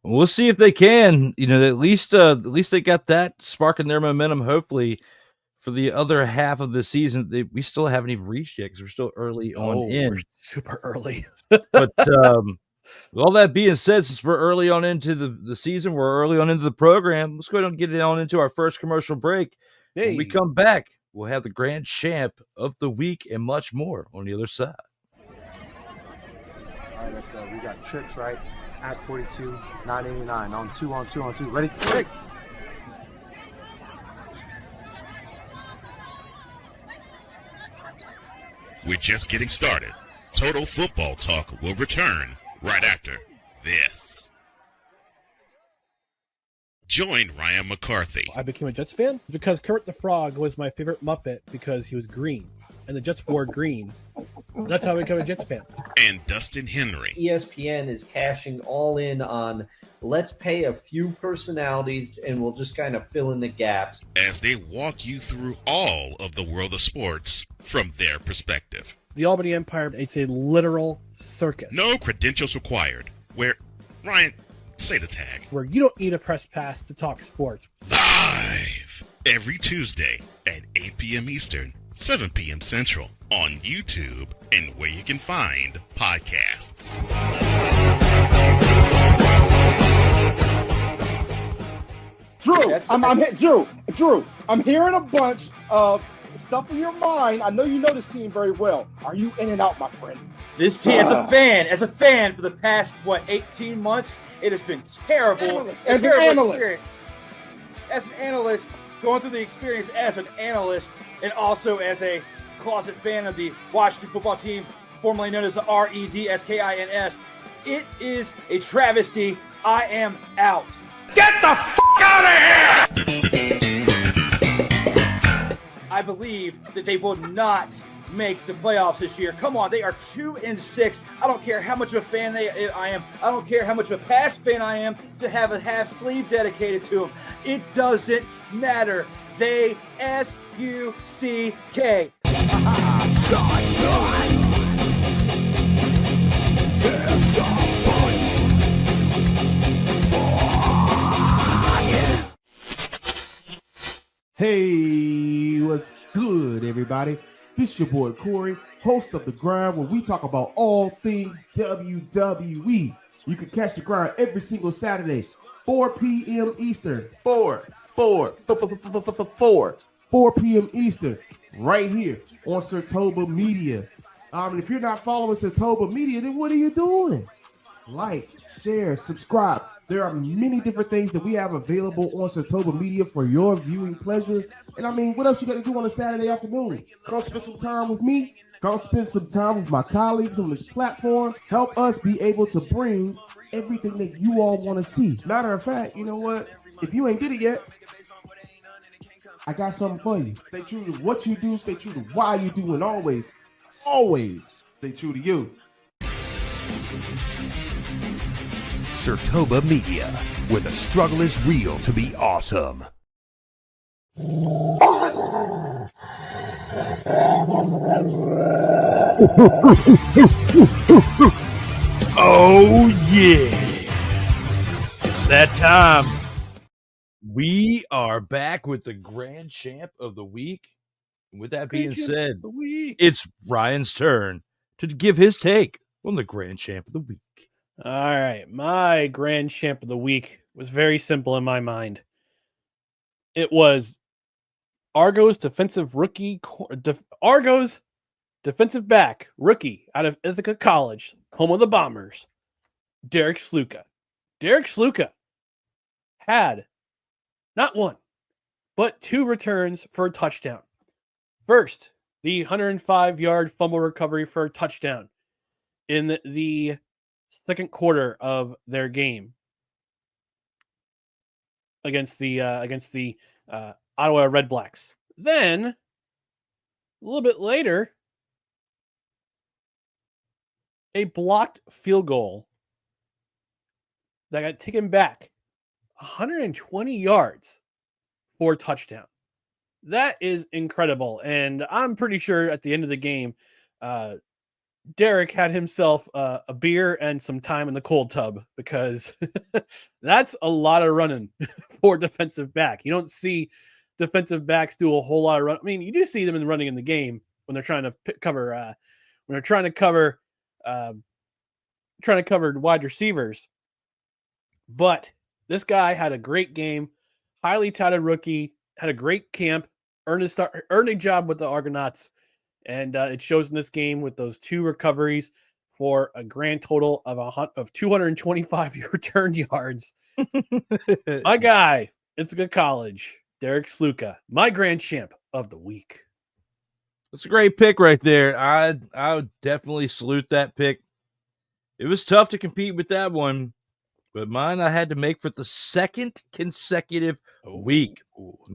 We'll see if they can. At least they got that sparking their momentum. Hopefully, for the other half of the season, we still haven't even reached yet because we're still early on in. We're super early. But with all that being said, since we're early on into the season, we're early on into the program. Let's go ahead and get it on into our first commercial break. Hey. When we come back, we'll have the grand champ of the week and much more on the other side. All right, let's go. We got trips, right? At 42, 989 on 2. Ready? Hey. We're just getting started. Total Football Talk will return right after this. Join Ryan McCarthy. I became a Jets fan because Kermit the Frog was my favorite Muppet because he was green, and the Jets wore green. That's how I became a Jets fan. And Dustin Henry. ESPN is cashing all in on let's pay a few personalities and we'll just kind of fill in the gaps. As they walk you through all of the world of sports from their perspective. The Albany Empire, it's a literal circus. No credentials required. Ryan, say the tag. Where you don't need a press pass to talk sports. Live every Tuesday at 8 p.m. Eastern, 7 p.m. Central on YouTube and where you can find podcasts. Drew, I'm hearing a bunch of stuff in your mind. I know you know this team very well. Are you in and out, my friend? This team, as a fan for the past, 18 months, it has been terrible. As an analyst. As an analyst, going through the experience as an analyst and also as a closet fan of the Washington football team, formerly known as the Redskins. It is a travesty. I am out. Get the f*** out of here! I believe that they will not make the playoffs this year. Come on, they are 2-6. I don't care how much of a fan I am. I don't care how much of a past fan I am to have a half sleeve dedicated to them. It doesn't matter. They S-U-C-K. Hey, what's good, everybody? This is your boy Corey, host of The Grind, where we talk about all things WWE. You can catch The Grind every single Saturday, 4 p.m. Eastern. 4 p.m. Eastern, right here on Sertoba Media. And if you're not following Sertoba Media, then what are you doing? Like, share, subscribe. There are many different things that we have available on Sertoba Media for your viewing pleasure. And what else you got to do on a Saturday afternoon? Come spend some time with me. Come spend some time with my colleagues on this platform. Help us be able to bring everything that you all want to see. Matter of fact, you know what? If you ain't did it yet, I got something for you. Stay true to what you do. Stay true to why you do. And always stay true to you. Sertoba Media, where the struggle is real to be awesome. Oh, yeah. It's that time. We are back with the grand champ of the week. With that being said, it's Ryan's turn to give his take on the grand champ of the week. All right. My grand champ of the week was very simple in my mind. It was Argos defensive back rookie out of Ithaca College, home of the Bombers, Derek Sluka. Derek Sluka had not one, but 2 returns for a touchdown. First, the 105-yard fumble recovery for a touchdown in the second quarter of their game against the Ottawa Red Blacks. Then, a little bit later, a blocked field goal that got taken back 120 yards for a touchdown. That is incredible. And I'm pretty sure at the end of the game, Derek had himself a beer and some time in the cold tub, because that's a lot of running for defensive back. You don't see defensive backs do a whole lot of run. I mean, you do see them running in the game when they're trying to cover wide receivers. But this guy had a great game, highly touted rookie, had a great camp, earned a job with the Argonauts, and it shows in this game with those 2 recoveries for a grand total of 225 return yards. My guy, Ithaca College, Derek Sluka, my grand champ of the week. That's a great pick right there. I would definitely salute that pick. It was tough to compete with that one, but mine I had to make for the second consecutive week.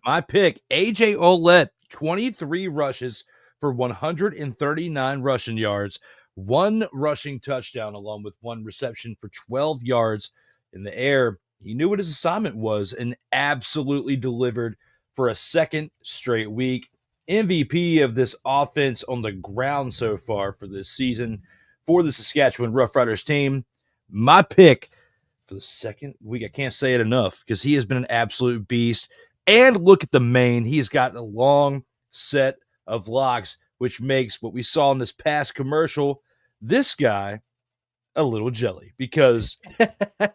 My pick, A.J. Ouellette, 23 rushes for 139 rushing yards, 1 rushing touchdown, along with 1 reception for 12 yards in the air. He knew what his assignment was and absolutely delivered for a second straight week. MVP of this offense on the ground so far for this season for the Saskatchewan Roughriders team. My pick for the second week, I can't say it enough, because he has been an absolute beast. And look at the mane. He has got a long set of locks, which makes what we saw in this past commercial, this guy, a little jelly, because I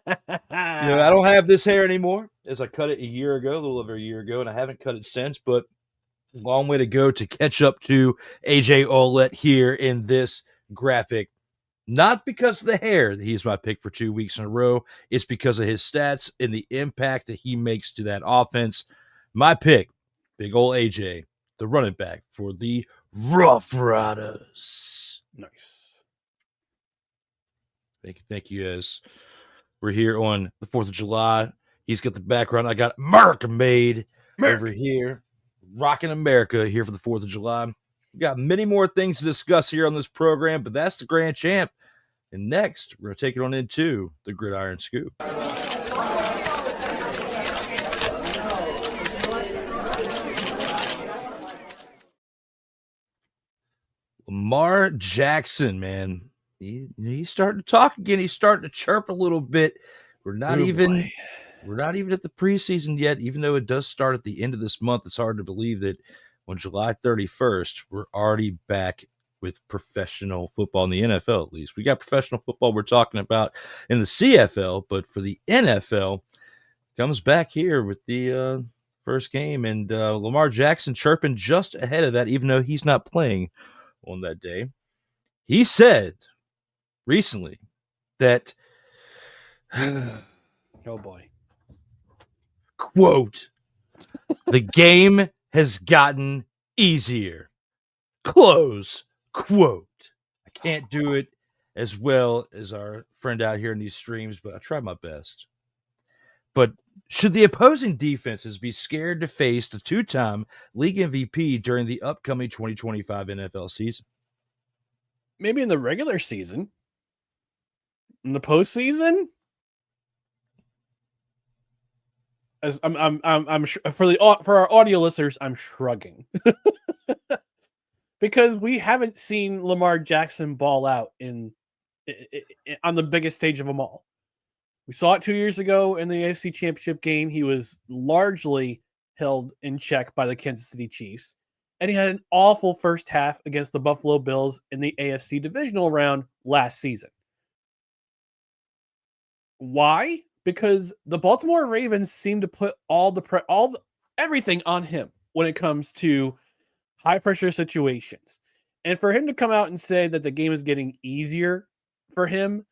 don't have this hair anymore, as I cut it a little over a year ago, and I haven't cut it since, but long way to go to catch up to A.J. Ouellette here in this graphic. Not because of the hair that he's my pick for 2 weeks in a row. It's because of his stats and the impact that he makes to that offense. My pick, big old AJ, the running back for the Rough Riders. Nice. Thank you, guys. We're here on the 4th of July. He's got the background. I got America Made over here. Rocking America here for the 4th of July. We got many more things to discuss here on this program, but that's the grand champ. And next, we're going to take it on into the Gridiron Scoop. Lamar Jackson, man. He's starting to talk again. He's starting to chirp a little bit. We're not even at the preseason yet, even though it does start at the end of this month. It's hard to believe that on July 31st, we're already back with professional football in the NFL, at least. We got professional football we're talking about in the CFL, but for the NFL, comes back here with the first game, and Lamar Jackson chirping just ahead of that, even though he's not playing on that day. He said recently that, oh boy, quote, the game has gotten easier, close quote. I can't do it as well as our friend out here in these streams, but I try my best. But should the opposing defenses be scared to face the 2-time league MVP during the upcoming 2025 NFL season? Maybe in the regular season. In the postseason? As I'm for our audio listeners, I'm shrugging. Because we haven't seen Lamar Jackson ball out on the biggest stage of them all. We saw it 2 years ago in the AFC Championship game. He was largely held in check by the Kansas City Chiefs. And he had an awful first half against the Buffalo Bills in the AFC divisional round last season. Why? Because the Baltimore Ravens seem to put everything on him when it comes to high pressure situations. And for him to come out and say that the game is getting easier for him,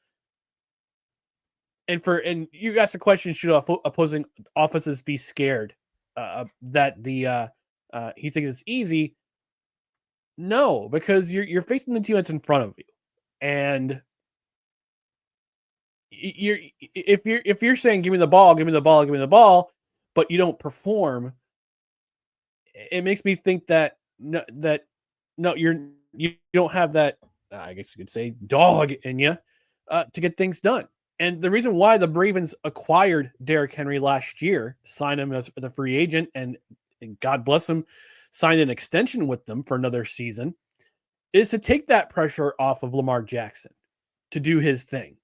and you asked the question, should opposing offenses be scared that he thinks it's easy? No, because you're facing the team that's in front of you, and if you're saying give me the ball, but you don't perform, it makes me think that you don't have that, I guess you could say, dog in you to get things done. And the reason why the Ravens acquired Derrick Henry last year, signed him as a free agent, and God bless him, signed an extension with them for another season, is to take that pressure off of Lamar Jackson to do his thing.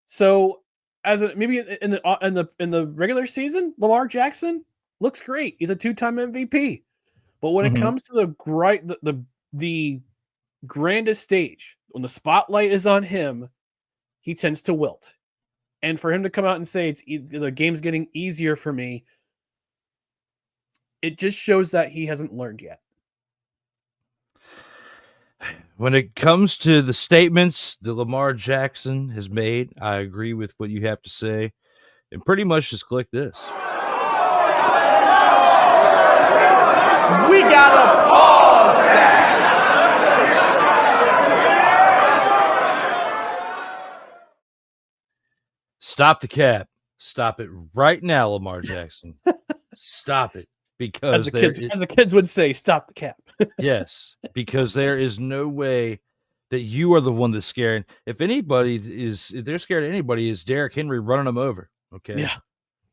So, maybe in the regular season, Lamar Jackson looks great. He's a 2-time MVP. But when it comes to the grandest stage, when the spotlight is on him, he tends to wilt. And for him to come out and say the game's getting easier for me, it just shows that he hasn't learned yet. When it comes to the statements that Lamar Jackson has made, I agree with what you have to say. And pretty much just click this. We gotta pause that. Stop the cap. Stop it right now, Lamar Jackson. Stop it. Because as the kids would say, stop the cap. Yes, because there is no way that you are the one that's scared. If they're scared of anybody, is Derrick Henry running them over. Okay. Yeah.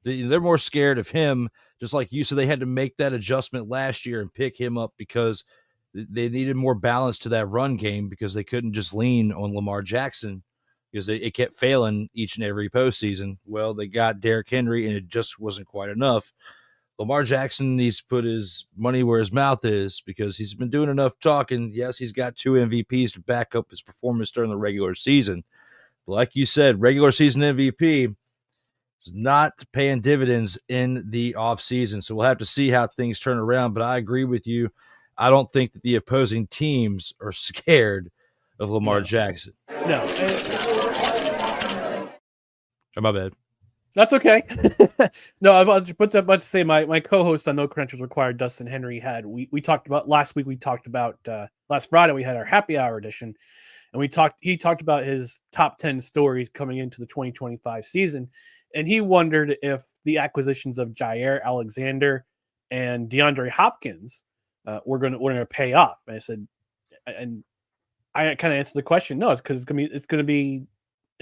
They're more scared of him, just like you. So they had to make that adjustment last year and pick him up because they needed more balance to that run game, because they couldn't just lean on Lamar Jackson because it kept failing each and every postseason. Well, they got Derrick Henry, and it just wasn't quite enough. Lamar Jackson needs to put his money where his mouth is, because he's been doing enough talking. Yes, he's got 2 MVPs to back up his performance during the regular season. But like you said, regular season MVP is not paying dividends in the offseason. So we'll have to see how things turn around. But I agree with you. I don't think that the opposing teams are scared of Lamar Jackson. No. Oh, my bad. That's okay. No, I was about to say my co-host on No Credentials Required, Dustin Henry, we talked about last week. We talked about last Friday. We had our happy hour edition, and he talked about his top 10 stories coming into the 2025 season, and he wondered if the acquisitions of Jair Alexander and DeAndre Hopkins were going to pay off. And I said, and I kind of answered the question, no, it's because it's going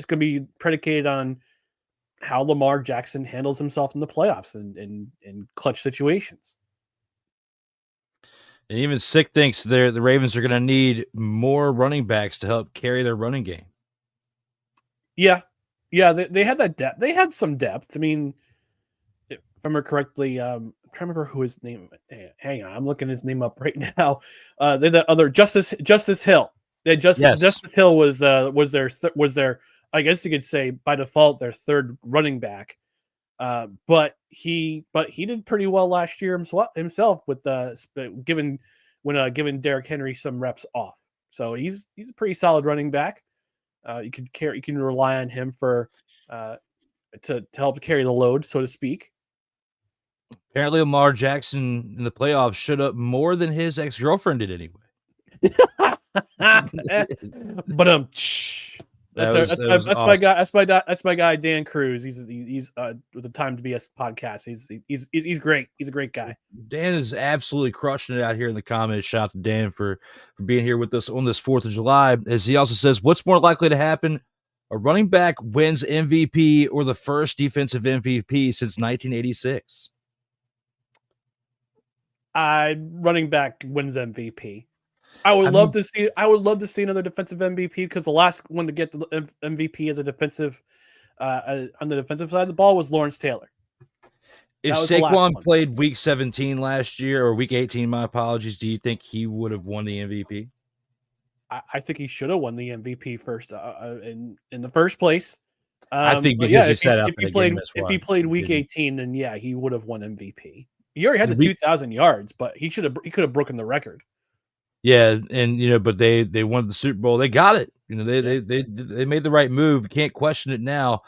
to be predicated on how Lamar Jackson handles himself in the playoffs and in clutch situations. And even Sick thinks the Ravens are going to need more running backs to help carry their running game. Yeah. They had that depth. They had some depth. I mean, if I remember correctly, I'm trying to remember who his name. Hang on, I'm looking his name up right now. They the other Justice Hill. Justice Hill was their I guess you could say by default their third running back, but he did pretty well last year himself with giving Derrick Henry some reps off. So he's a pretty solid running back. You can rely on him for to help carry the load, so to speak. Apparently, Lamar Jackson in the playoffs showed up more than his ex-girlfriend did anyway. But That's my guy Dan Cruz. He's with the Time to BS podcast. He's great. He's a great guy. Dan is absolutely crushing it out here in the comments. Shout out to Dan for being here with us on this 4th of July. As he also says, what's more likely to happen? A running back wins MVP or the first defensive MVP since 1986? Running back wins MVP. I would love to see another defensive MVP, because the last one to get the MVP as a defensive on the defensive side of the ball was Lawrence Taylor. If Saquon played week 17 last year, or week 18, my apologies, do you think he would have won the MVP? I think he should have won the MVP first in the first place. I think because he set up if he played week 18, then yeah, he would have won MVP. He already had the 2,000 yards, but he could have broken the record. Yeah, and but they won the Super Bowl. They got it. They made the right move. You can't question it now.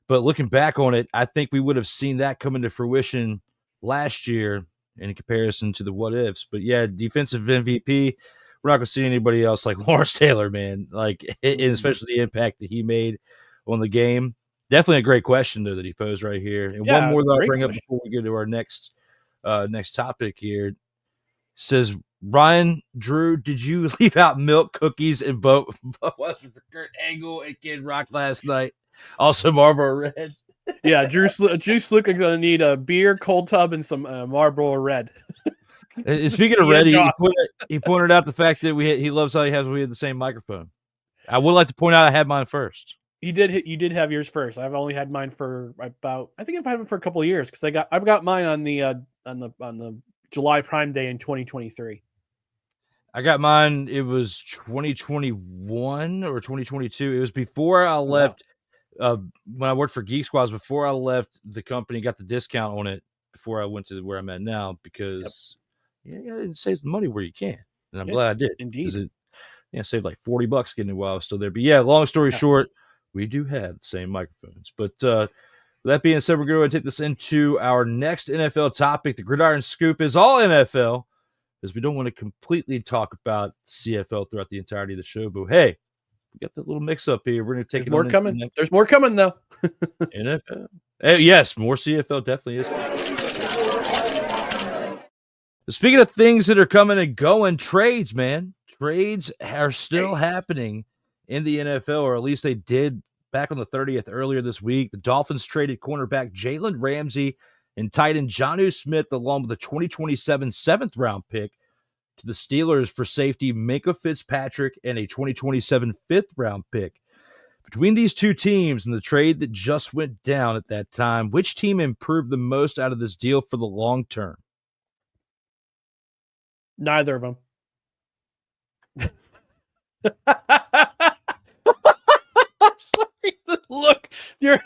But looking back on it, I think we would have seen that come into fruition last year in comparison to the what ifs. But yeah, defensive MVP, we're not going to see anybody else like Lawrence Taylor, man. Like, and especially the impact that he made on the game. Definitely a great question though that he posed right here. And one more that I'll bring up before we get to our next topic here. It says, Ryan Drew, did you leave out milk, cookies, and Budweiser for Kurt Angle and Kid Rock last night? Also, Marlboro Reds. Yeah, Drew Sluka is going to need a beer, cold tub, and some Marlboro Red. And speaking of Red, he pointed out the fact that he loves how we had the same microphone. I would like to point out I had mine first. You did have yours first. I've only had mine for I think I've had it for a couple of years, because I've got mine on the July Prime Day in 2023. I got mine. It was 2021 or 2022. It was before I left. When I worked for Geek Squads, before I left the company, got the discount on it before I went to where I'm at now, because it saves money where you can, and I'm glad I did. Indeed, it saved like $40 getting it while I was still there. But yeah, long story short, we do have the same microphones. But that being said, we're going to take this into our next NFL topic. The Gridiron Scoop is all NFL, because we don't want to completely talk about CFL throughout the entirety of the show. But hey, we got that little mix up here. We're going to take more coming. There's more coming though. NFL. Hey, yes, more CFL definitely is. Speaking of things that are coming and going, trades, man. Trades are still happening in the NFL, or at least they did back on the 30th earlier this week. The Dolphins traded cornerback Jalen Ramsey and tight end Jonnu Smith, along with a 2027 7th-round pick, to the Steelers for safety Minkah Fitzpatrick and a 2027 5th-round pick. Between these two teams and the trade that just went down at that time, which team improved the most out of this deal for the long term? Neither of them. Sorry, look, you're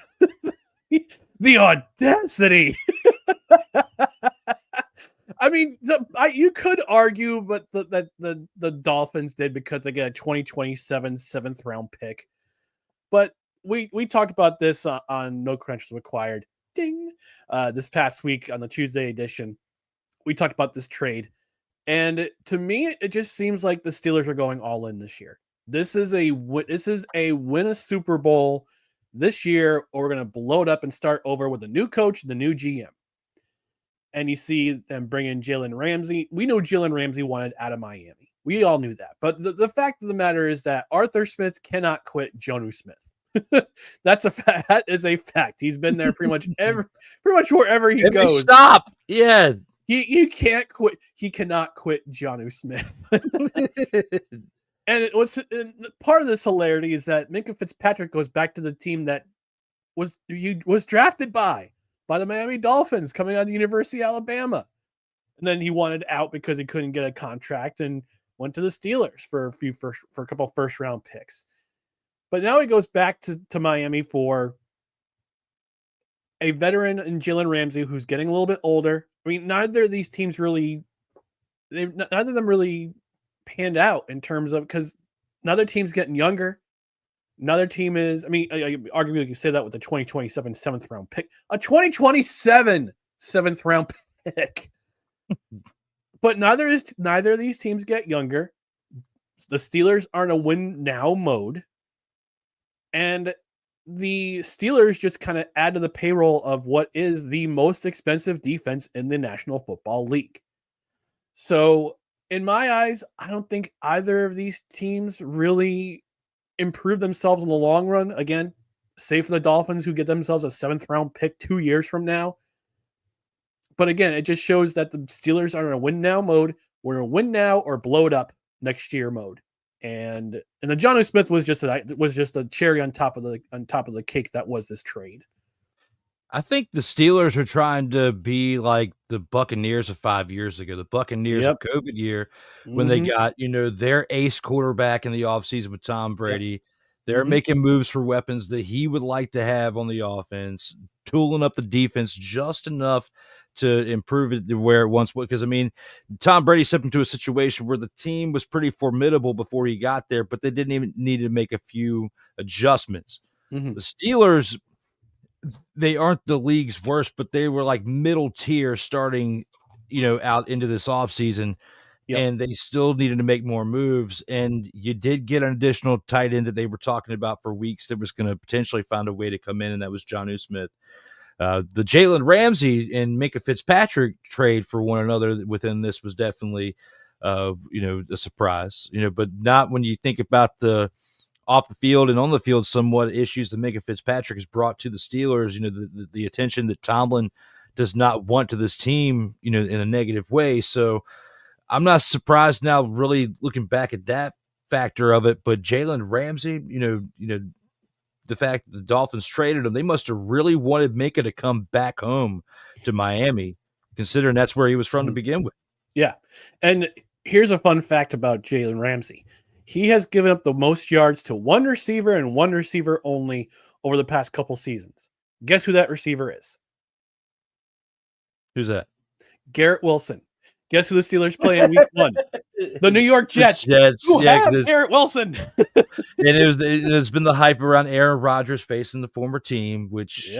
the audacity. I mean, you could argue, but the Dolphins did, because they get a 2027 7th-round pick. But we talked about this on No Credentials Required. Ding! This past week on the Tuesday edition, we talked about this trade, and to me, it just seems like the Steelers are going all in this year. This is a win a Super Bowl this year, or we're going to blow it up and start over with a new coach, the new GM. And you see them bring in Jalen Ramsey. We know Jalen Ramsey wanted out of Miami. We all knew that. But the fact of the matter is that Arthur Smith cannot quit Jonnu Smith. That is a fact. He's been there pretty much wherever he goes. Stop. Yeah. He can't quit. He cannot quit Jonnu Smith. And part of this hilarity is that Minkah Fitzpatrick goes back to the team that he was drafted by the Miami Dolphins, coming out of the University of Alabama. And then he wanted out because he couldn't get a contract and went to the Steelers for a couple of first-round picks. But now he goes back to Miami for a veteran in Jalen Ramsey, who's getting a little bit older. I mean, neither of these teams really panned out in terms of, because another team's getting younger. Another team is, arguably you can say that with the 2027 7th-round pick. A 2027 7th-round pick. But neither of these teams get younger. The Steelers are in a win-now mode. And the Steelers just kind of add to the payroll of what is the most expensive defense in the National Football League. So, in my eyes, I don't think either of these teams really improve themselves in the long run. Again, save for the Dolphins, who get themselves a 7th-round pick 2 years from now. But again, it just shows that the Steelers are in a win-now mode. We're a win now or blow it up next year mode. And the Jonnu Smith was just a cherry on top of the cake that was this trade. I think the Steelers are trying to be like the Buccaneers of 5 years ago, the Buccaneers of COVID year, when they got, their ace quarterback in the offseason with Tom Brady. They're making moves for weapons that he would like to have on the offense, tooling up the defense just enough to improve it to where it once was. Because, Tom Brady stepped into a situation where the team was pretty formidable before he got there, but they didn't even need to make a few adjustments. The Steelers, they aren't the league's worst, but they were like middle tier starting, out into this offseason. And they still needed to make more moves. And you did get an additional tight end that they were talking about for weeks that was going to potentially find a way to come in, and that was Jonnu Smith. The Jalen Ramsey and Minkah Fitzpatrick trade for one another within this was definitely, a surprise, but not when you think about the off the field and on the field somewhat issues that Minkah Fitzpatrick has brought to the Steelers, the attention that Tomlin does not want to this team, in a negative way. So I'm not surprised now really looking back at that factor of it, but Jalen Ramsey, the fact that the Dolphins traded him, they must have really wanted Minkah to come back home to Miami, considering that's where he was from to begin with. Yeah. And here's a fun fact about Jalen Ramsey. He has given up the most yards to one receiver and one receiver only over the past couple seasons. Guess who that receiver is? Who's that? Garrett Wilson. Guess who the Steelers play in week 1? The New York Jets. Who have Garrett Wilson. And it's been the hype around Aaron Rodgers facing the former team, which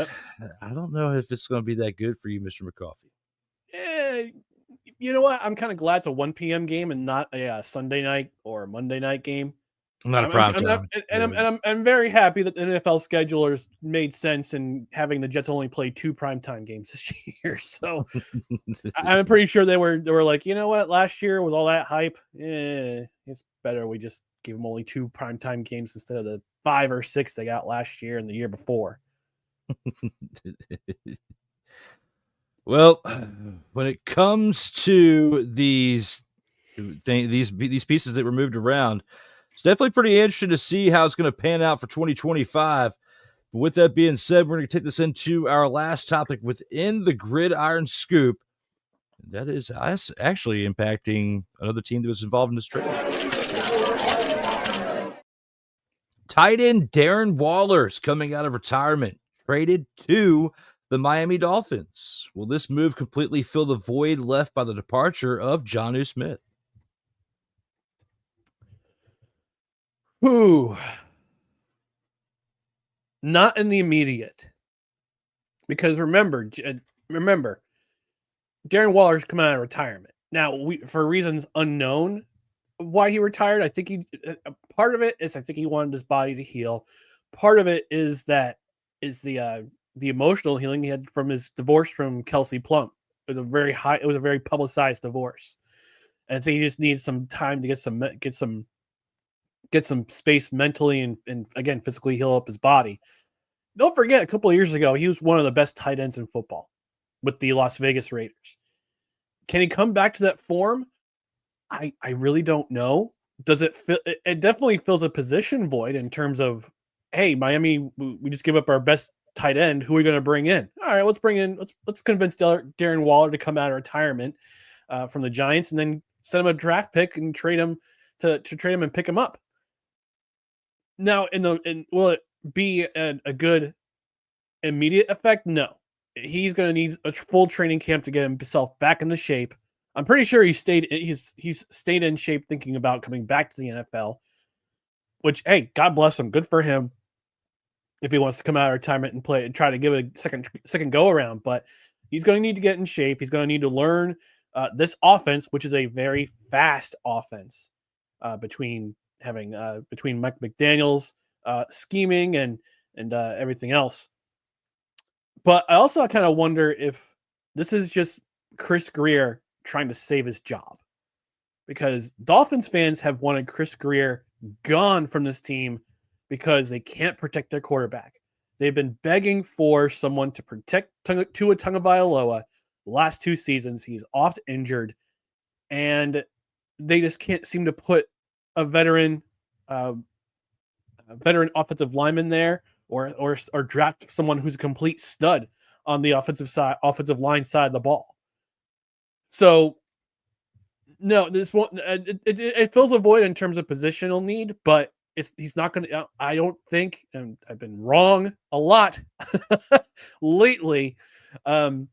I don't know if it's going to be that good for you, Mr. McCoffey. You know what? I'm kind of glad it's a 1 p.m. game and not a Sunday night or a Monday night game. Not a prime time. I'm very happy that the NFL schedulers made sense in having the Jets only play 2 primetime games this year. So I'm pretty sure they were like, you know what? Last year with all that hype, it's better we just give them only 2 primetime games instead of the 5 or 6 they got last year and the year before. Well, when it comes to these pieces that were moved around, it's definitely pretty interesting to see how it's going to pan out for 2025. But with that being said, we're going to take this into our last topic within the Gridiron Scoop. That is us actually impacting another team that was involved in this trade. Tight end Darren Waller's coming out of retirement, traded to the Miami Dolphins. Will this move completely fill the void left by the departure of Jonnu Smith? Ooh. Not in the immediate. Because remember, Darren Waller's coming out of retirement. Now, for reasons unknown why he retired, I think part of it is I think he wanted his body to heal. Part of it is the emotional healing he had from his divorce from Kelsey Plum. It was a very publicized divorce. And I think he just needs some time to get some space mentally and again physically heal up his body. Don't forget, a couple of years ago, he was one of the best tight ends in football with the Las Vegas Raiders. Can he come back to that form? I really don't know. Does it fit? It definitely fills a position void in terms of, hey, Miami, we just give up our best tight end. Who are we going to bring in? All right, let's convince Darren Waller to come out of retirement from the Giants and then send him a draft pick and trade him to trade him and pick him up. Now, will it be a good immediate effect? No. He's going to need a full training camp to get himself back into shape. I'm pretty sure he's stayed in shape thinking about coming back to the NFL, which, hey, God bless him. Good for him if he wants to come out of retirement and play and try to give it a second go around. But he's going to need to get in shape. He's going to need to learn this offense, which is a very fast offense between Mike McDaniel's scheming and everything else. But I also kind of wonder if this is just Chris Grier trying to save his job, because Dolphins fans have wanted Chris Grier gone from this team because they can't protect their quarterback. They've been begging for someone to protect Tua Tagovailoa the last 2 seasons. He's oft injured, and they just can't seem to put a veteran offensive lineman there, or draft someone who's a complete stud on the offensive line side of the ball. So no, this won't. It fills a void in terms of positional need, but he's not going to. I don't think, and I've been wrong a lot lately, and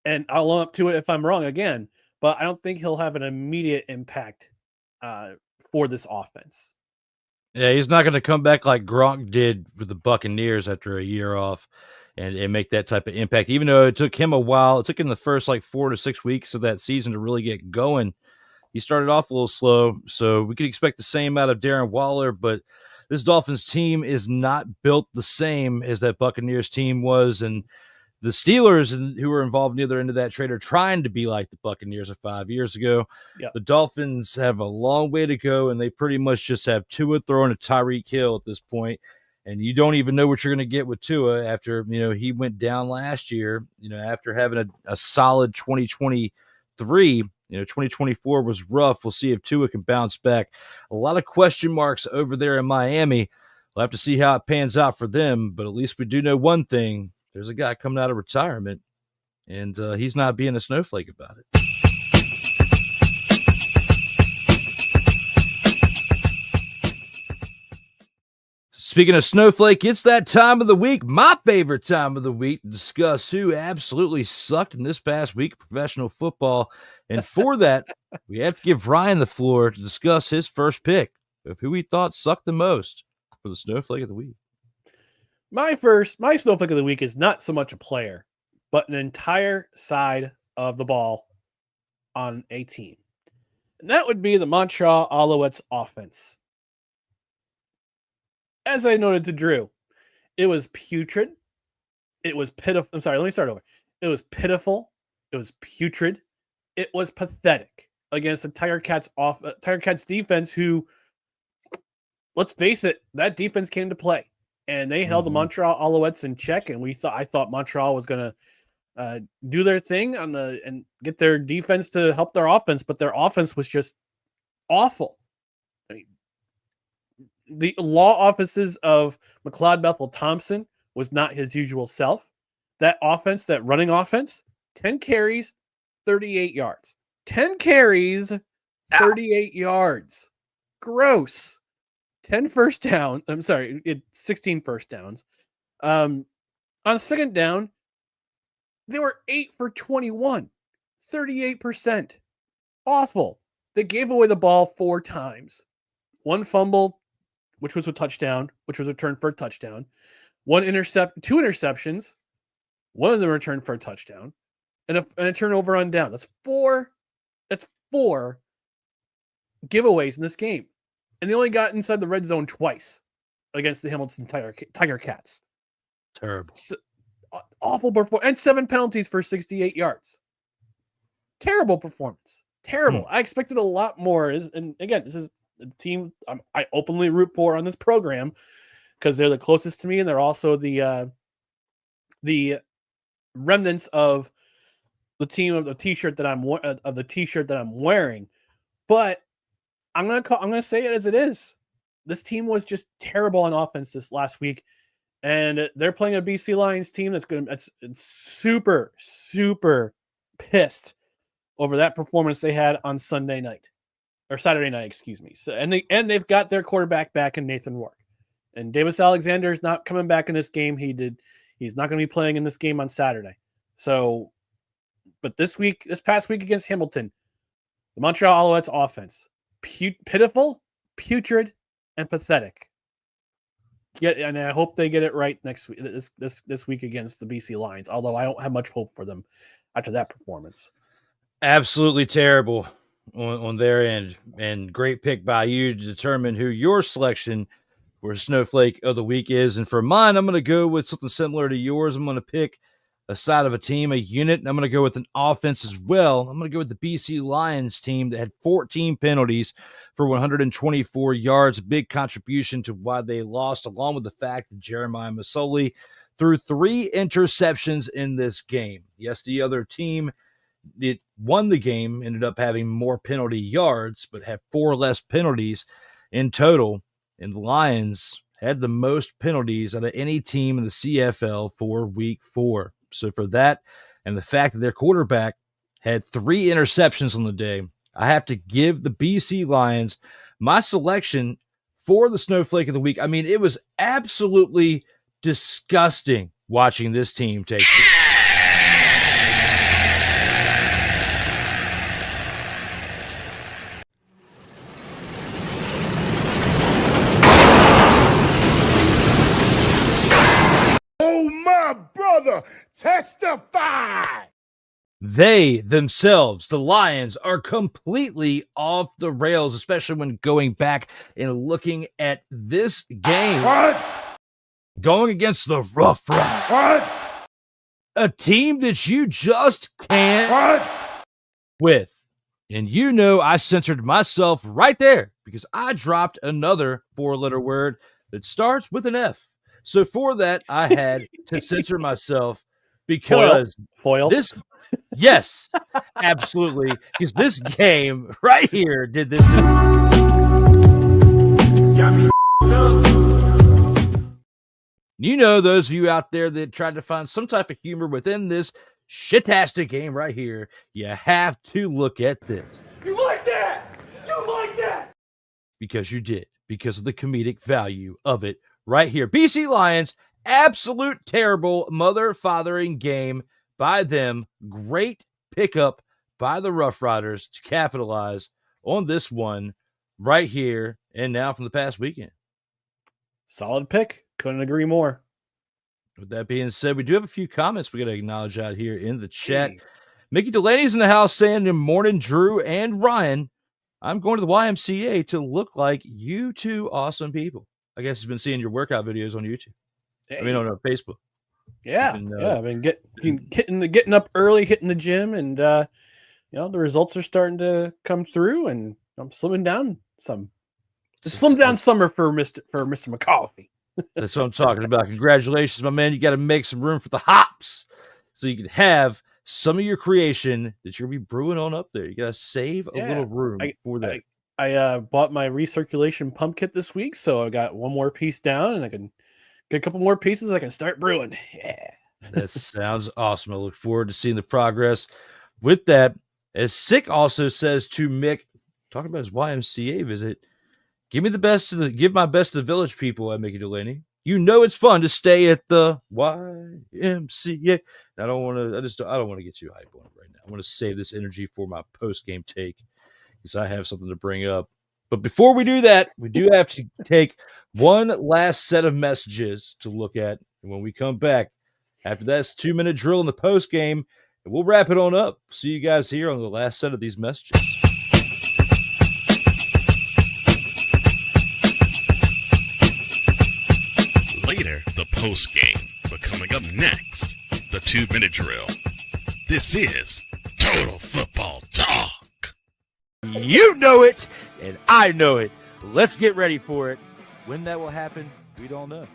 I'll own up to it if I'm wrong again. But I don't think he'll have an immediate impact for this offense. Yeah, he's not going to come back like Gronk did with the Buccaneers after a year off and make that type of impact. Even though it took him a while, it took him the first 4 to 6 weeks of that season to really get going. He started off a little slow, so we could expect the same out of Darren Waller, but this Dolphins team is not built the same as that Buccaneers team was, and the Steelers, who were involved in the other end of that trade, are trying to be like the Buccaneers of 5 years ago. Yep. The Dolphins have a long way to go, and they pretty much just have Tua throwing a Tyreek Hill at this point, and you don't even know what you're going to get with Tua after he went down last year. After having a solid 2023, 2024 was rough. We'll see if Tua can bounce back. A lot of question marks over there in Miami. We'll have to see how it pans out for them, but at least we do know one thing. There's a guy coming out of retirement, and he's not being a snowflake about it. Speaking of snowflake, it's that time of the week, my favorite time of the week, to discuss who absolutely sucked in this past week of professional football. And for that, we have to give Ryan the floor to discuss his first pick of who he thought sucked the most for the snowflake of the week. My snowflake of the week is not so much a player, but an entire side of the ball on a team. And that would be the Montreal Alouettes offense. As I noted to Drew, it was putrid. It was pitiful. I'm sorry, let me start over. It was pitiful. It was putrid. It was pathetic against the Tiger Cats defense, who, let's face it, that defense came to play. And they held the Montreal Alouettes in check, and I thought Montreal was going to do their thing and get their defense to help their offense, but their offense was just awful. I mean, the law offices of McLeod Bethel Thompson was not his usual self. That offense, that running offense, 10 carries, 38 yards. 10 carries, 38 yards. Gross. 16 first downs. On second down, they were 8 for 21, 38%. Awful. They gave away the ball 4 times. 1 fumble, which was a touchdown, which was returned for a touchdown. 2 interceptions. One of them returned for a touchdown, and a turnover on down. That's 4 giveaways in this game. And they only got inside the red zone twice against the Hamilton Tiger Cats. Terrible. Awful performance. And 7 penalties for 68 yards. Terrible performance. Terrible. I expected a lot more. And again, this is a team I openly root for on this program because they're the closest to me, and they're also the remnants of the team of the t-shirt that I'm wearing. But I'm gonna say it as it is. This team was just terrible on offense this last week, and they're playing a BC Lions team that's super, super pissed over that performance they had on Saturday night, excuse me. So they've got their quarterback back in Nathan Rourke, and Davis Alexander is not coming back in this game. He's not going to be playing in this game on Saturday. So, but this past week against Hamilton, the Montreal Alouettes offense. Pitiful, putrid, and pathetic. And I hope they get it right next week. This week against the BC Lions. Although I don't have much hope for them after that performance. Absolutely terrible on their end, and great pick by you to determine who your selection for Snowflake of the Week is. And for mine, I'm going to go with something similar to yours. I'm going to pick a side of a team, a unit, and I'm going to go with an offense as well. I'm going to go with the BC Lions team that had 14 penalties for 124 yards, a big contribution to why they lost, along with the fact that Jeremiah Masoli threw 3 interceptions in this game. Yes, the other team it won the game, ended up having more penalty yards, but had 4 less penalties in total. And the Lions had the most penalties out of any team in the CFL for week 4. So for that, and the fact that their quarterback had 3 interceptions on the day, I have to give the BC Lions my selection for the Snowflake of the Week. I mean, it was absolutely disgusting watching this team take. Oh, my brother, testify. They themselves, the Lions, are completely off the rails, especially when going back and looking at this game. What? Going against the Rough Riders. What? A team that you just can't What? with. And you know I censored myself right there because I dropped another 4-letter word that starts with an F. So for that, I had to censor myself because Foil. this... Yes, absolutely. Because this game right here did this to Got me up. you know, those of you out there that tried to find some type of humor within this shitastic game right here, you have to look at this. You like that? You like that? Because you did. Because of the comedic value of it right here. BC Lions, absolute terrible mother-fathering game by them. Great pickup by the Rough Riders to capitalize on this one right here and now from the past weekend. Solid pick. Couldn't agree more. With that being said, we do have a few comments we got to acknowledge out here in the chat. Mickey Delaney's in the house saying, good morning, Drew and Ryan. I'm going to the YMCA to look like you two awesome people. I guess he's been seeing your workout videos on YouTube. Hey. I mean, on Facebook. Yeah, I've been getting up early, hitting the gym, and the results are starting to come through, and I'm slimming down some. Just slim down summer for Mr. McCoffee. That's what I'm talking about. Congratulations, my man. You got to make some room for the hops so you can have some of your creation that you'll be brewing on up there. You got to save a little room for that. I bought my recirculation pump kit this week, so I got one more piece down, and I can get a couple more pieces. I can start brewing. Yeah, that sounds awesome. I look forward to seeing the progress with that. As Sick also says to Mick, talking about his YMCA visit, give my best to the village people at Mickey Delaney. You know it's fun to stay at the YMCA. I don't want to get too hype on it right now. I want to save this energy for my post-game take because I have something to bring up. But before we do that, we do have to take one last set of messages to look at. And when we come back, after that's 2-minute drill in the post-game, and we'll wrap it on up. See you guys here on the last set of these messages. Later, the post game. But coming up next, the 2-minute drill. This is Total Football Talk. You know it, and I know it. Let's get ready for it. When that will happen, we don't know.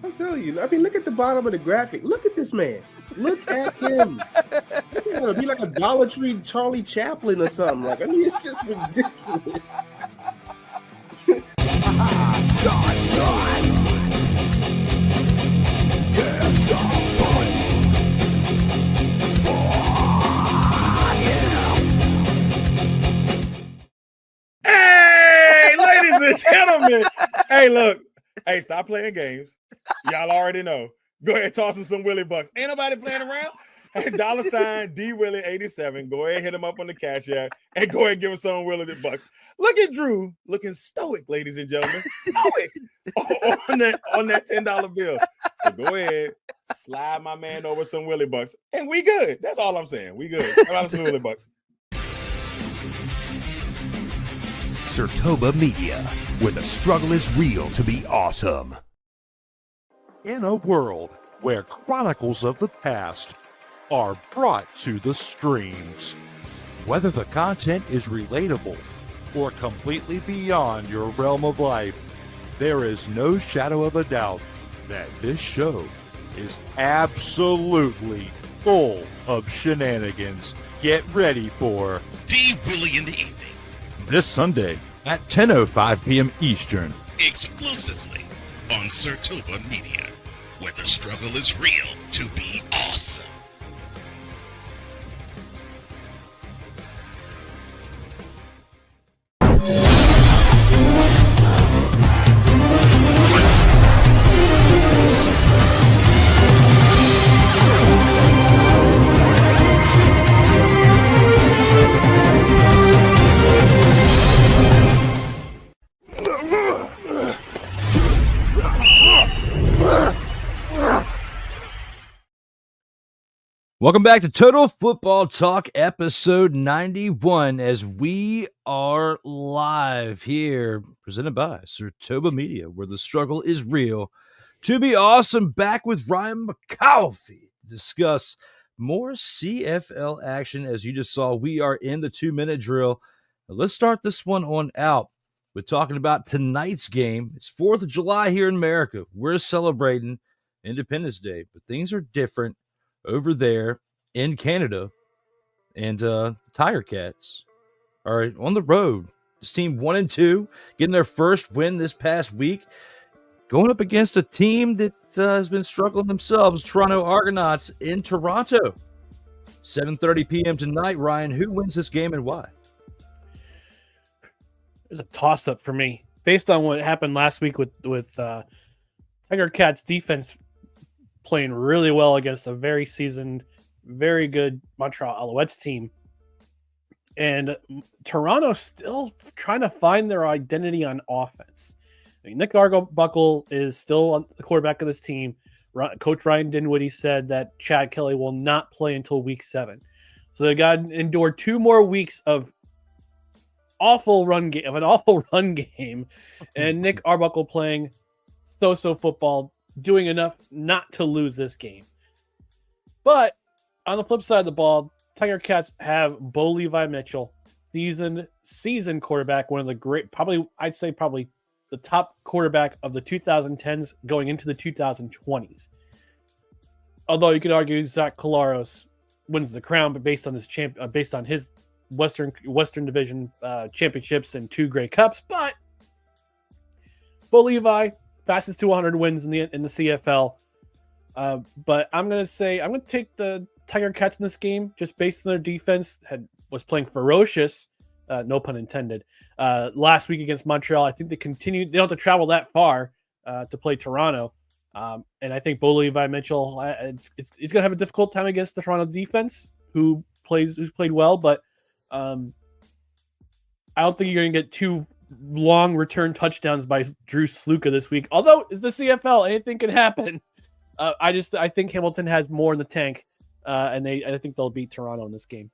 I'm telling you. I mean, look at the bottom of the graphic. Look at this man. Look at him. He's like a Dollar Tree Charlie Chaplin or something. Like, I mean, it's just ridiculous. Hey, ladies and gentlemen. Hey, look. Hey, stop playing games. Y'all already know. Go ahead and toss him some Willie Bucks. Ain't nobody playing around. Hey, $ D Willie 87. Go ahead, hit him up on the Cash App, and go ahead and give him some Willie Bucks. Look at Drew looking stoic, ladies and gentlemen. Stoic on that $10 bill. So go ahead, slide my man over some Willie Bucks, and we good. That's all I'm saying. We good. How about some Willie Bucks? Sertoba Media, where the struggle is real to be awesome. In a world where chronicles of the past are brought to the streams, whether the content is relatable or completely beyond your realm of life, there is no shadow of a doubt that this show is absolutely full of shenanigans. Get ready for D. Willie in the evening, this Sunday at 10:05 p.m. Eastern. exclusively on Sartoba Media, where the struggle is real to be awesome. Welcome back to Total Football Talk, episode 91, as we are live here, presented by Sartoba Media, where the struggle is real to be awesome. Back with Ryan McAuliffe to discuss more CFL action. As you just saw, we are in the 2-minute drill. Now, let's start this one on out. We're talking about tonight's game. It's 4th of July here in America. We're celebrating Independence Day, but things are different over there in Canada, and Tiger Cats are on the road. This team 1-2, getting their first win this past week, going up against a team that has been struggling themselves, Toronto Argonauts in Toronto. 7:30 p.m. tonight. Ryan, who wins this game and why? It's a toss-up for me, based on what happened last week with Tiger Cats defense playing really well against a very seasoned, very good Montreal Alouettes team. And Toronto still trying to find their identity on offense. I mean, Nick Arbuckle is still the quarterback of this team. Coach Ryan Dinwiddie said that Chad Kelly will not play until week 7. So they got to endure 2 more weeks of an awful run game, and Nick Arbuckle playing so-so football, doing enough not to lose this game. But on the flip side of the ball, Tiger Cats have Bo Levi Mitchell, seasoned quarterback, one of the great, I'd say the top quarterback of the 2010s going into the 2020s. Although you could argue Zach Collaros wins the crown, but based on his Western Division championships and 2 Grey Cups. But Bo Levi, fastest to 100 wins in the CFL. But I'm going to take the Tiger Cats in this game just based on their defense. Was playing ferocious, no pun intended, last week against Montreal. I think they don't have to travel that far to play Toronto. And I think Bo Levi Mitchell, he's going to have a difficult time against the Toronto defense, who's played well, but I don't think you're going to get 2 long return touchdowns by Drew Sluka this week. Although it's the CFL, anything can happen. I think Hamilton has more in the tank, and I think they'll beat Toronto in this game.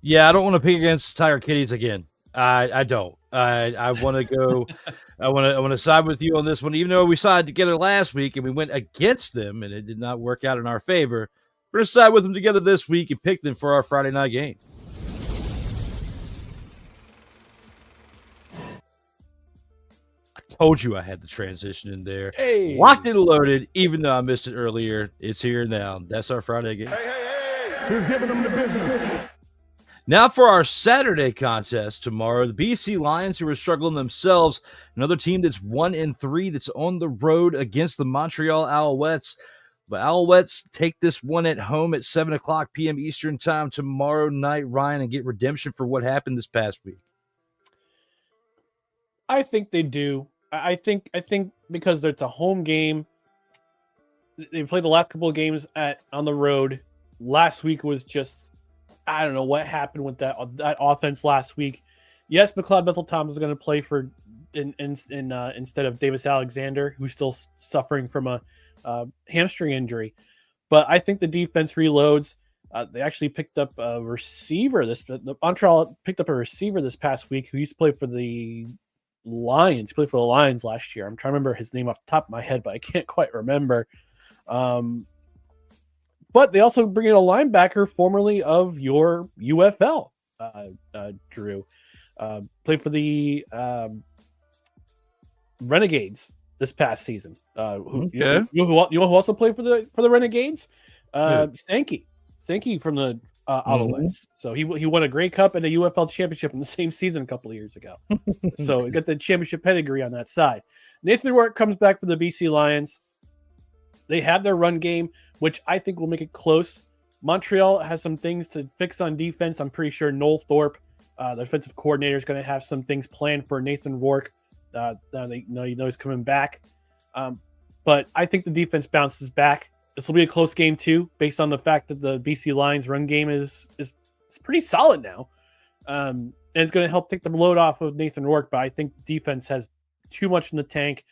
Yeah, I don't want to pick against Tiger Kitties again. I don't. I want to go. I want to side with you on this one, even though we sided together last week and we went against them and it did not work out in our favor. We're going to side with them together this week and pick them for our Friday night game. Told you I had the transition in there. Hey. Locked and loaded, even though I missed it earlier. It's here now. That's our Friday game. Who's giving them the business? Now for our Saturday contest tomorrow, the BC Lions, who are struggling themselves, another team that's 1-3 that's on the road against the Montreal Alouettes. The Alouettes take this one at home at 7:00 p.m. Eastern time tomorrow night, Ryan, and get redemption for what happened this past week. I think they do. I think because it's a home game, they played the last couple of games on the road. Last week was just, I don't know what happened with that offense last week. Yes, McLeod Bethel-Thomas is going to play for instead of Davis Alexander, who's still suffering from a hamstring injury. But I think the defense reloads. They actually picked up a receiver. Montreal picked up a receiver this past week who used to play for the Lions. He played for the Lions last year. I'm trying to remember his name off the top of my head, but I can't quite remember. But they also bring in a linebacker formerly of your UFL, Drew. Played for the Renegades this past season. Who also played for the Renegades? Sankey from the Alouettes. So he won a Grey Cup and a UFL championship in the same season a couple of years ago. So he got the championship pedigree on that side. Nathan Rourke comes back for the BC Lions. They have their run game, which I think will make it close. Montreal has some things to fix on defense. I'm pretty sure Noel Thorpe, the defensive coordinator, is going to have some things planned for Nathan Rourke. They know he's coming back. But I think the defense bounces back. This will be a close game too, based on the fact that the BC Lions run game is pretty solid now. And it's going to help take the load off of Nathan Rourke, but I think defense has too much in the tank.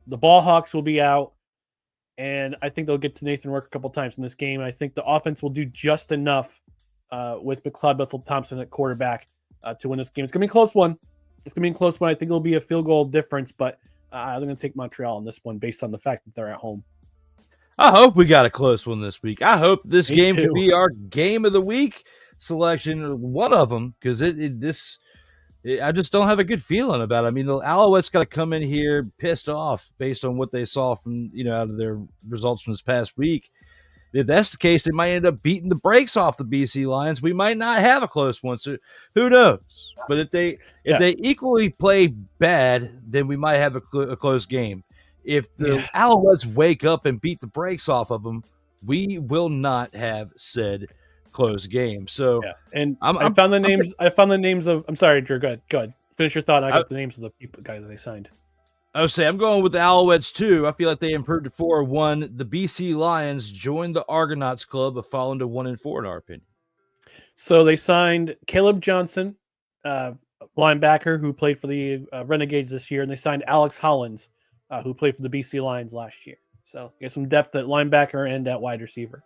The ball hawks will be out, and I think they'll get to Nathan Rourke a couple times in this game. I think the offense will do just enough with McLeod Bethel-Thompson at quarterback to win this game. It's going to be a close one. I think it'll be a field goal difference, but I'm going to take Montreal on this one based on the fact that they're at home. I hope we got a close one this week. I hope this game could be our game of the week selection, one of them, because I just don't have a good feeling about it. I mean, the Alouettes got to come in here pissed off based on what they saw from out of their results from this past week. If that's the case, they might end up beating the brakes off the BC Lions. We might not have a close one, so who knows? But if they equally play bad, then we might have a close game. If the Alouettes wake up and beat the brakes off of them, we will not have said close game. So, and I found the names. I found the names of. I'm sorry, Drew. Go ahead. Finish your thought. I got the names of the guys that they signed. I would say I'm going with the Alouettes too. I feel like they improved to 4-1. The BC Lions joined the Argonauts Club of falling to 1-4 in our opinion. So they signed Caleb Johnson, linebacker who played for the Renegades this year, and they signed Alex Hollins, who played for the BC Lions last year. So get some depth at linebacker and at wide receiver.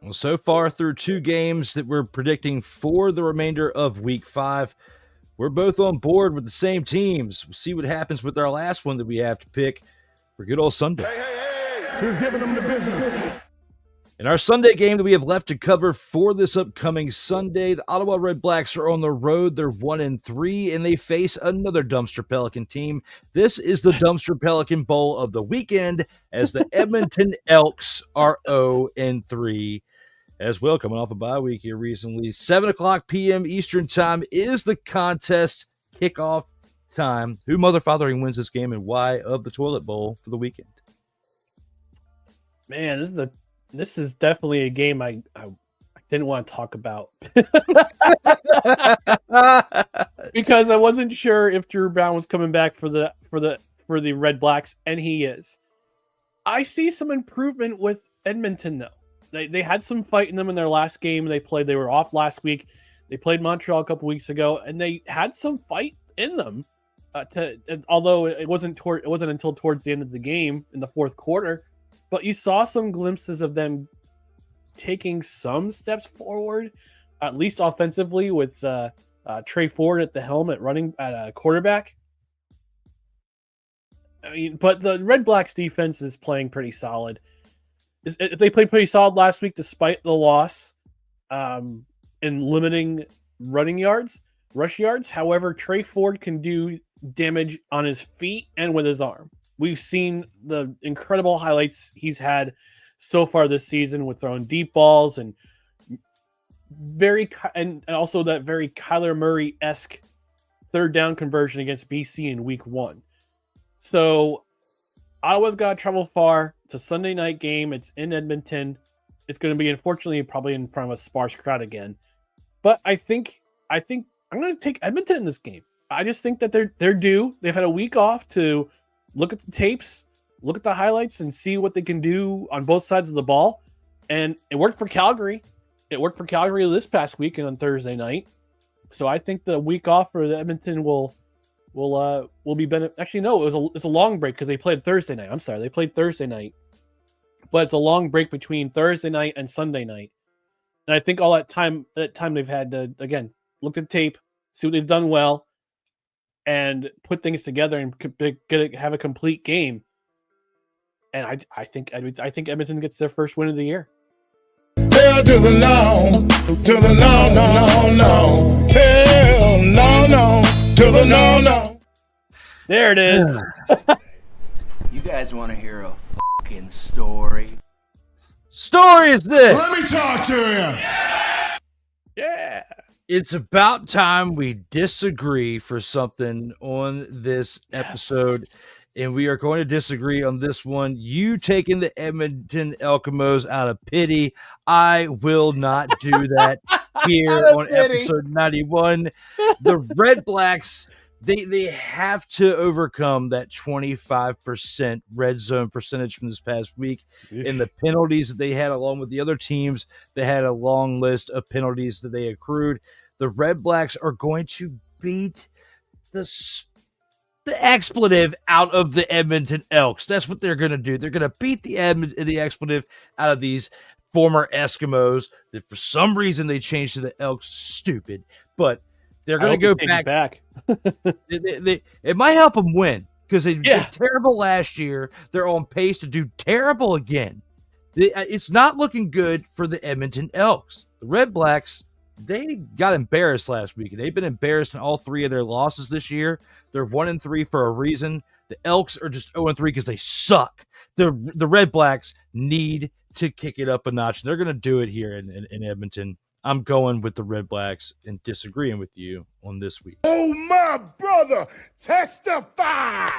Well, so far through 2 games that we're predicting for the remainder of Week 5, we're both on board with the same teams. We'll see what happens with our last one that we have to pick for good old Sunday. Hey, who's giving them the business? In our Sunday game that we have left to cover for this upcoming Sunday, the Ottawa Red Blacks are on the road. They're 1-3, and they face another Dumpster Pelican team. This is the Dumpster Pelican Bowl of the weekend, as the Edmonton Elks are 0-3 as well, coming off a bye week here recently. 7:00 p.m. Eastern time is the contest kickoff time. Who motherfathering wins this game and why of the Toilet Bowl for the weekend? Man, this is definitely a game I didn't want to talk about because I wasn't sure if Drew Brown was coming back for the Red Blacks, and he is. I see some improvement with Edmonton though. They had some fight in them in their last game they played. They were off last week. They played Montreal a couple weeks ago, and they had some fight in them. Although it wasn't until towards the end of the game in the fourth quarter. But you saw some glimpses of them taking some steps forward, at least offensively, with Trey Ford at the helm at quarterback. I mean, but the Red Blacks defense is playing pretty solid. They played pretty solid last week despite the loss in limiting rush yards. However, Trey Ford can do damage on his feet and with his arm. We've seen the incredible highlights he's had so far this season with throwing deep balls and also that very Kyler Murray-esque third down conversion against BC in week 1. So Ottawa's got to travel far. It's a Sunday night game. It's in Edmonton. It's going to be, unfortunately, probably in front of a sparse crowd again. But I think I'm going to take Edmonton in this game. I just think that they're due. They've had a week off to look at the tapes, look at the highlights, and see what they can do on both sides of the ball. And it worked for Calgary. It worked for Calgary this past week and on Thursday night. So I think the week off for the Edmonton will be actually no, it's a long break because they played Thursday night. I'm sorry, they played Thursday night, but it's a long break between Thursday night and Sunday night. And I think all that time they've had to again look at tape, see what they've done well, and put things together and have a complete game. And I think Edmonton gets their first win of the year. Hell to the no, to the no, no, no, no. Hell no, to the no. There it is. You guys want to hear a fucking story? story is this. Let me talk to you. Yeah. It's about time we disagree for something on this episode, and we are going to disagree on this one. You taking the Edmonton Elkamos out of pity. I will not do that here on episode 91. The Red Blacks, they have to overcome that 25% red zone percentage from this past week. And the penalties that they had, along with the other teams, they had a long list of penalties that they accrued. The Red Blacks are going to beat the expletive out of the Edmonton Elks. That's what they're going to do. They're going to beat the expletive out of these former Eskimos that for some reason they changed to the Elks. Stupid. But they're going to go back. It might help them win because they did terrible last year. They're on pace to do terrible again. It's not looking good for the Edmonton Elks. The Red Blacks, they got embarrassed last week, and they've been embarrassed in all three of their losses this year. They're 1-3 for a reason. The Elks are just 0-3 because they suck. The Red Blacks need to kick it up a notch. They're going to do it here in Edmonton. I'm going with the Red Blacks and disagreeing with you on this week. Oh, my brother, testify.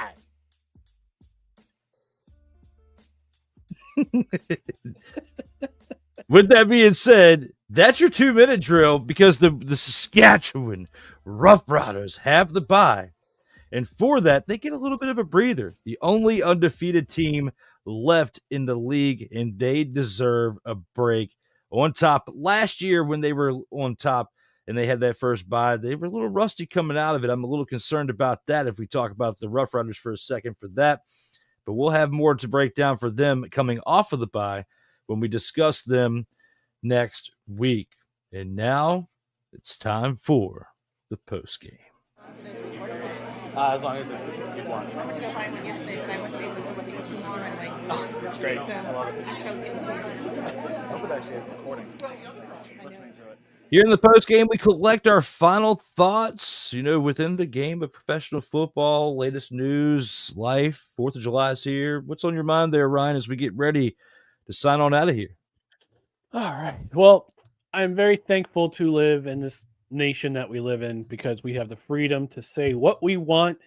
With that being said, that's your 2-minute drill because the Saskatchewan Roughriders have the bye. And for that, they get a little bit of a breather. The only undefeated team left in the league, and they deserve a break. On top, last year when they were on top and they had that first bye, they were a little rusty coming out of it. I'm a little concerned about that if we talk about the Rough Riders for a second for that. But we'll have more to break down for them coming off of the bye when we discuss them next week. And now it's time for the post game. As long as it's long. It's great. I love it. I hope it actually is recording. Listening to it. Here in the post game, we collect our final thoughts, within the game of professional football, latest news, life, 4th of July is here. What's on your mind there, Ryan, as we get ready to sign on out of here? All right. Well, I'm very thankful to live in this nation that we live in because we have the freedom to say what we want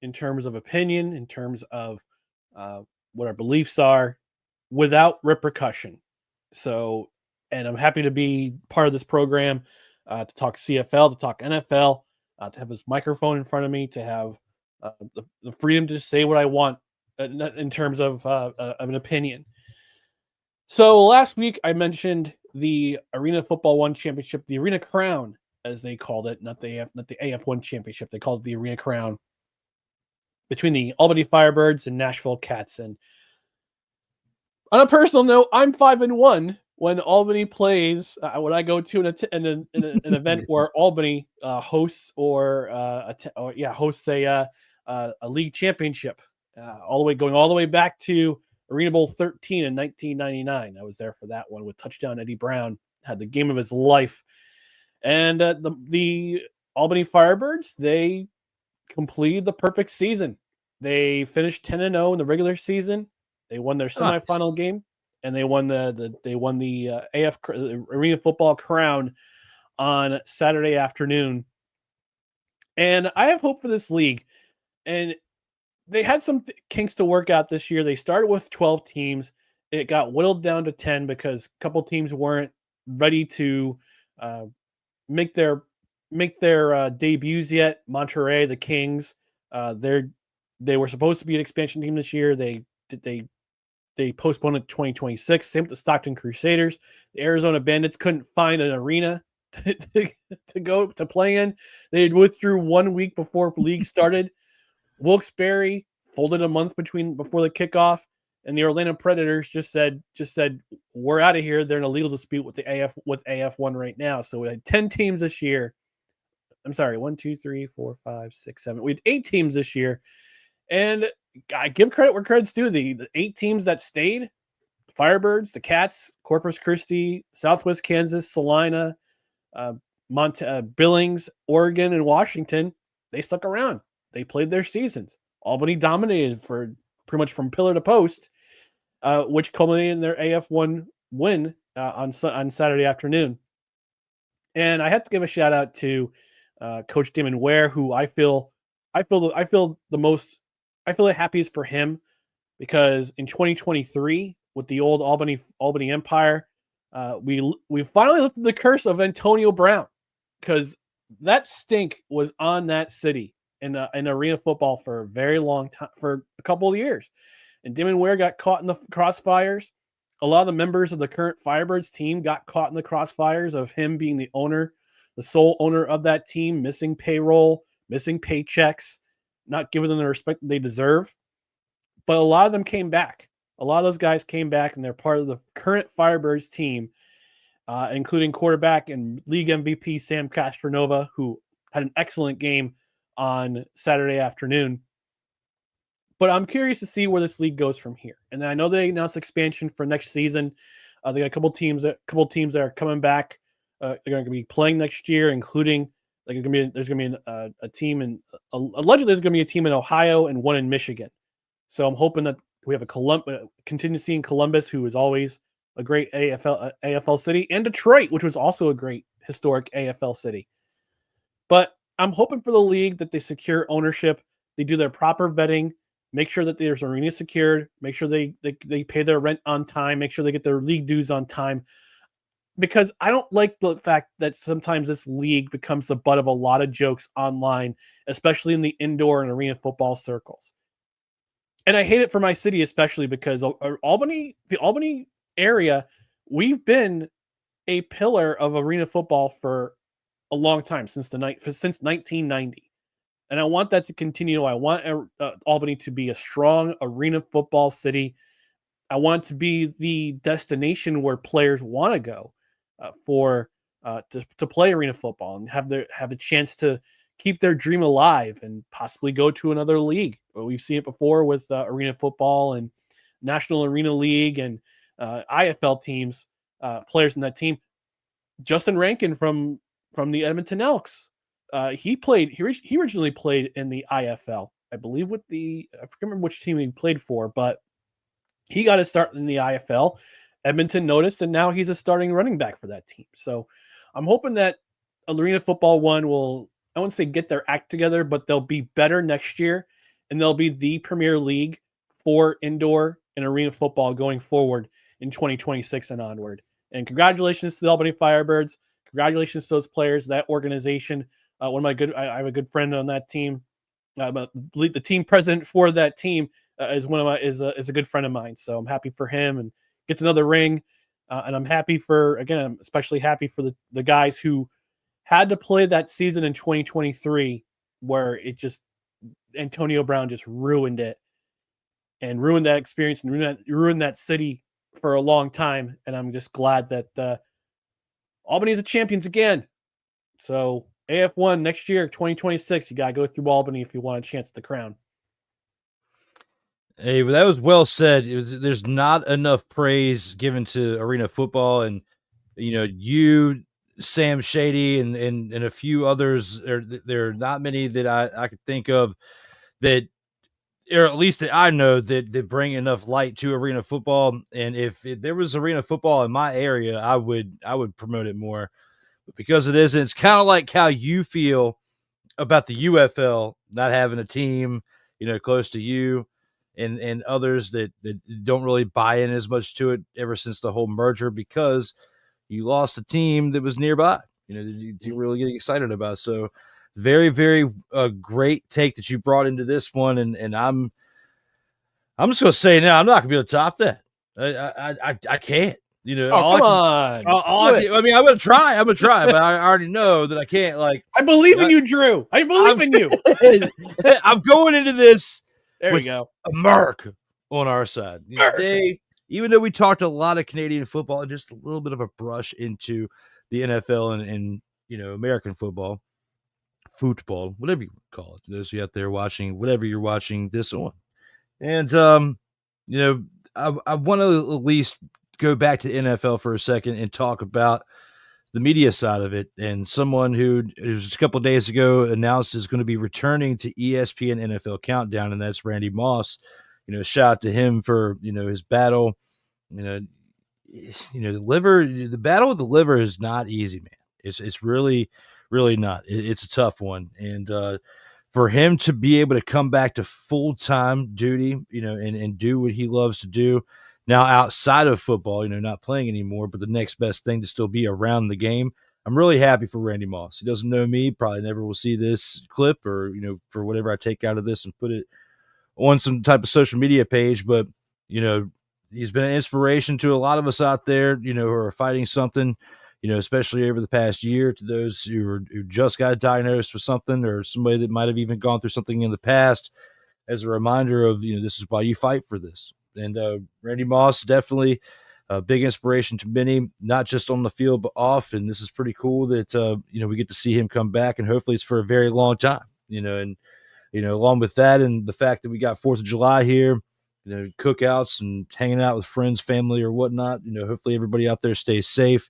in terms of opinion, in terms of what our beliefs are without repercussion. So, and I'm happy to be part of this program to talk CFL, to talk NFL, to have this microphone in front of me, to have the freedom to say what I want in terms of an opinion. So last week I mentioned the Arena Football One Championship, the Arena Crown, as they called it, not the AF1 Championship. They called it the Arena Crown, between the Albany Firebirds and Nashville Cats. And on a personal note, I'm 5-1 when Albany plays. When I go to an event where Albany hosts hosts a league championship, going all the way back to Arena Bowl 13 in 1999. I was there for that one with touchdown Eddie Brown, had the game of his life. And the Albany Firebirds, they completed the perfect season. They finished 10-0 in the regular season. They won their semifinal game, and they won the AF Arena Football Crown on Saturday afternoon. And I have hope for this league. And they had some kinks to work out this year. They started with 12 teams. It got whittled down to 10 because a couple teams weren't ready to make their debuts yet. Monterey, the Kings, they were supposed to be an expansion team this year. They postponed it to 2026. Same with the Stockton Crusaders. The Arizona Bandits couldn't find an arena to go to play in. They withdrew 1 week before the league started. Wilkes-Barre folded a month before the kickoff, and the Orlando Predators just said we're out of here. They're in a legal dispute with AF1 right now. So we had 10 teams this year. I'm sorry, 1, 2, 3, 4, 5, 6, 7. We had 8 teams this year, and I give credit where credit's due. The 8 teams that stayed: Firebirds, the Cats, Corpus Christi, Southwest Kansas, Salina, Billings, Oregon, and Washington. They stuck around. They played their seasons. Albany dominated for pretty much from pillar to post, which culminated in their AF1 win on Saturday afternoon. And I have to give a shout out to Coach Damon Ware, who I feel the happiest for him, because in 2023 with the old Albany Empire, we finally lifted the curse of Antonio Brown, because that stink was on that city in arena football for a very long time, for a couple of years. And Damon Ware got caught in the crossfires. A lot of the members of the current Firebirds team got caught in the crossfires of him being the sole owner of that team, missing payroll, missing paychecks, not giving them the respect that they deserve. But a lot of them came back. A lot of those guys came back, and they're part of the current Firebirds team, including quarterback and league MVP Sam Castronova, who had an excellent game on Saturday afternoon. But I'm curious to see where this league goes from here. And I know they announced expansion for next season. They got a couple teams that are coming back. They're going to be playing next year, including there's going to be a team in allegedly there's going to be a team in Ohio and one in Michigan. So I'm hoping that we have a contingency in Columbus, who is always a great AFL city, and Detroit, which was also a great historic AFL city. But I'm hoping for the league that they secure ownership, they do their proper vetting, make sure that there's arena secured, make sure they pay their rent on time, make sure they get their league dues on time. Because I don't like the fact that sometimes this league becomes the butt of a lot of jokes online, especially in the indoor and arena football circles. And I hate it for my city, especially because the Albany area, we've been a pillar of arena football for a long time, since 1990. And I want that to continue. I want Albany to be a strong arena football city. I want it to be the destination where players want to go to play arena football and have a chance to keep their dream alive and possibly go to another league. We've seen it before with arena football and National Arena League and IFL teams, players in that team. Justin Rankin from the Edmonton Elks, he originally played in the IFL, I believe, I forget remember which team he played for, but he got his start in the IFL. Edmonton noticed, and now he's a starting running back for that team. So I'm hoping that Arena Football 1 will, I won't say get their act together, but they'll be better next year, and they'll be the premier league for indoor and arena football going forward in 2026 and onward. And congratulations to the Albany Firebirds. Congratulations to those players, that organization. I have a good friend on that team. The team president for that team is a good friend of mine. So I'm happy for him and gets another ring. And I'm especially happy for the guys who had to play that season in 2023 where Antonio Brown just ruined it and ruined that experience and ruined that city for a long time. And I'm just glad that Albany is the champions again. So AF1 next year, 2026, you got to go through Albany if you want a chance at the crown. Hey, that was well said. There's not enough praise given to arena football, and you, Sam Shady, and a few others. There are not many that I could think of that, or at least that I know that bring enough light to arena football. And if there was arena football in my area, I would promote it more. But because it isn't, it's kind of like how you feel about the UFL not having a team, close to you. And others that don't really buy in as much to it ever since the whole merger, because you lost a team that was nearby, you really get excited about. So very, very great take that you brought into this one. And I'm just going to say now, I'm not going to be able to top that. I can't, come on. I'm going to try, but I already know that I can't. I believe in you, Drew. I believe in you. I'm going into this. There we go. America on our side. Today, even though we talked a lot of Canadian football and just a little bit of a brush into the NFL and American football, whatever you call it, those of you out there watching, whatever you're watching this on. And, I want to at least go back to NFL for a second and talk about the media side of it, and someone who just a couple of days ago announced is going to be returning to ESPN NFL Countdown, and that's Randy Moss. Shout out to him for his battle. the battle with the liver is not easy, man. It's really, really not. It's a tough one. And for him to be able to come back to full-time duty, and do what he loves to do now outside of football, not playing anymore, but the next best thing to still be around the game. I'm really happy for Randy Moss. He doesn't know me, probably never will see this clip or, for whatever I take out of this and put it on some type of social media page. But, he's been an inspiration to a lot of us out there, who are fighting something, especially over the past year, to those who just got diagnosed with something or somebody that might have even gone through something in the past, as a reminder of, this is why you fight for this. And Randy Moss, definitely a big inspiration to many, not just on the field, but off. And this is pretty cool that, we get to see him come back, and hopefully it's for a very long time, and, along with that and the fact that we got 4th of July here, cookouts and hanging out with friends, family, or whatnot. Hopefully everybody out there stays safe,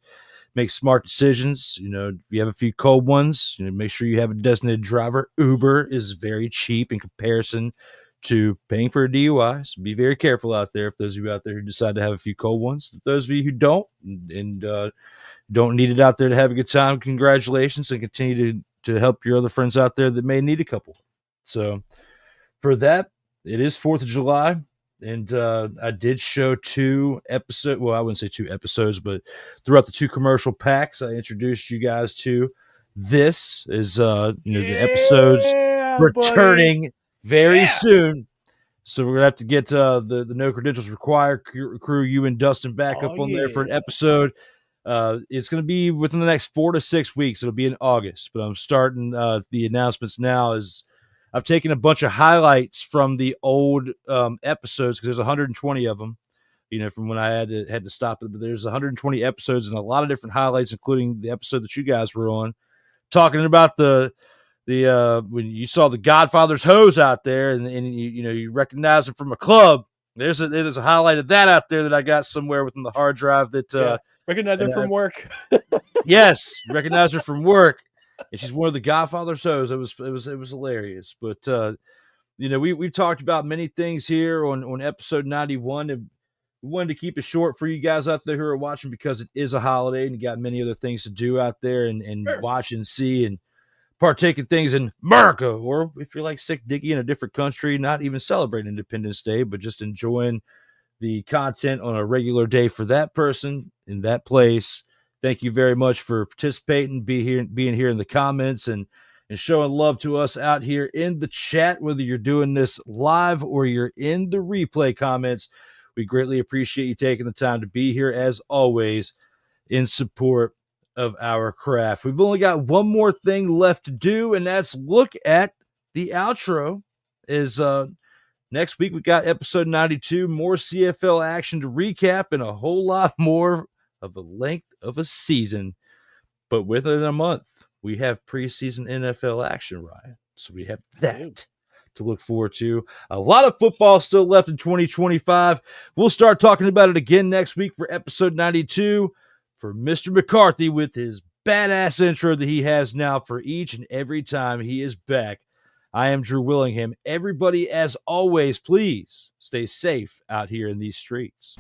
make smart decisions. If you have a few cold ones, make sure you have a designated driver. Uber is very cheap in comparison to paying for a DUI. So be very careful out there. If those of you out there who decide to have a few cold ones, those of you who don't and don't need it out there to have a good time, congratulations, and continue to help your other friends out there that may need a couple. So for that, it is 4th of July. And I did show 2 episodes. Well, I wouldn't say 2 episodes, but throughout the 2 commercial packs, I introduced you guys to. This is, the episodes returning very soon. So we're going to have to get the No Credentials Required crew, you and Dustin, back up on there for an episode. It's going to be within the next 4 to 6 weeks. It'll be in August, but I'm starting the announcements now. As I've taken a bunch of highlights from the old episodes, because there's 120 of them, from when I had to stop it. But there's 120 episodes and a lot of different highlights, including the episode that you guys were on, talking about the when you saw the Godfather's hose out there, and you recognize it from a club. There's a highlight of that out there that I got somewhere within the hard drive that recognize her from work. Yes, recognize her from work. And she's one of the Godfather's hoes. It was hilarious. But we've talked about many things here on episode 91, and we wanted to keep it short for you guys out there who are watching, because it is a holiday and you got many other things to do out there and watch and see and partake in things in America, or if you're like Sick Dicky in a different country, not even celebrating Independence Day, but just enjoying the content on a regular day for that person in that place. Thank you very much for participating, being here in the comments, and showing love to us out here in the chat, whether you're doing this live or you're in the replay comments. We greatly appreciate you taking the time to be here, as always, in support of our craft. We've only got one more thing left to do, and that's look at the outro. Next week we got episode 92, more CFL action to recap, and a whole lot more of the length of a season. But within a month, we have preseason NFL action, Ryan. So we have that to look forward to. A lot of football still left in 2025. We'll start talking about it again next week for episode 92. For Mr. McCarthy with his badass intro that he has now for each and every time he is back, I am Drew Willingham. Everybody, as always, please stay safe out here in these streets.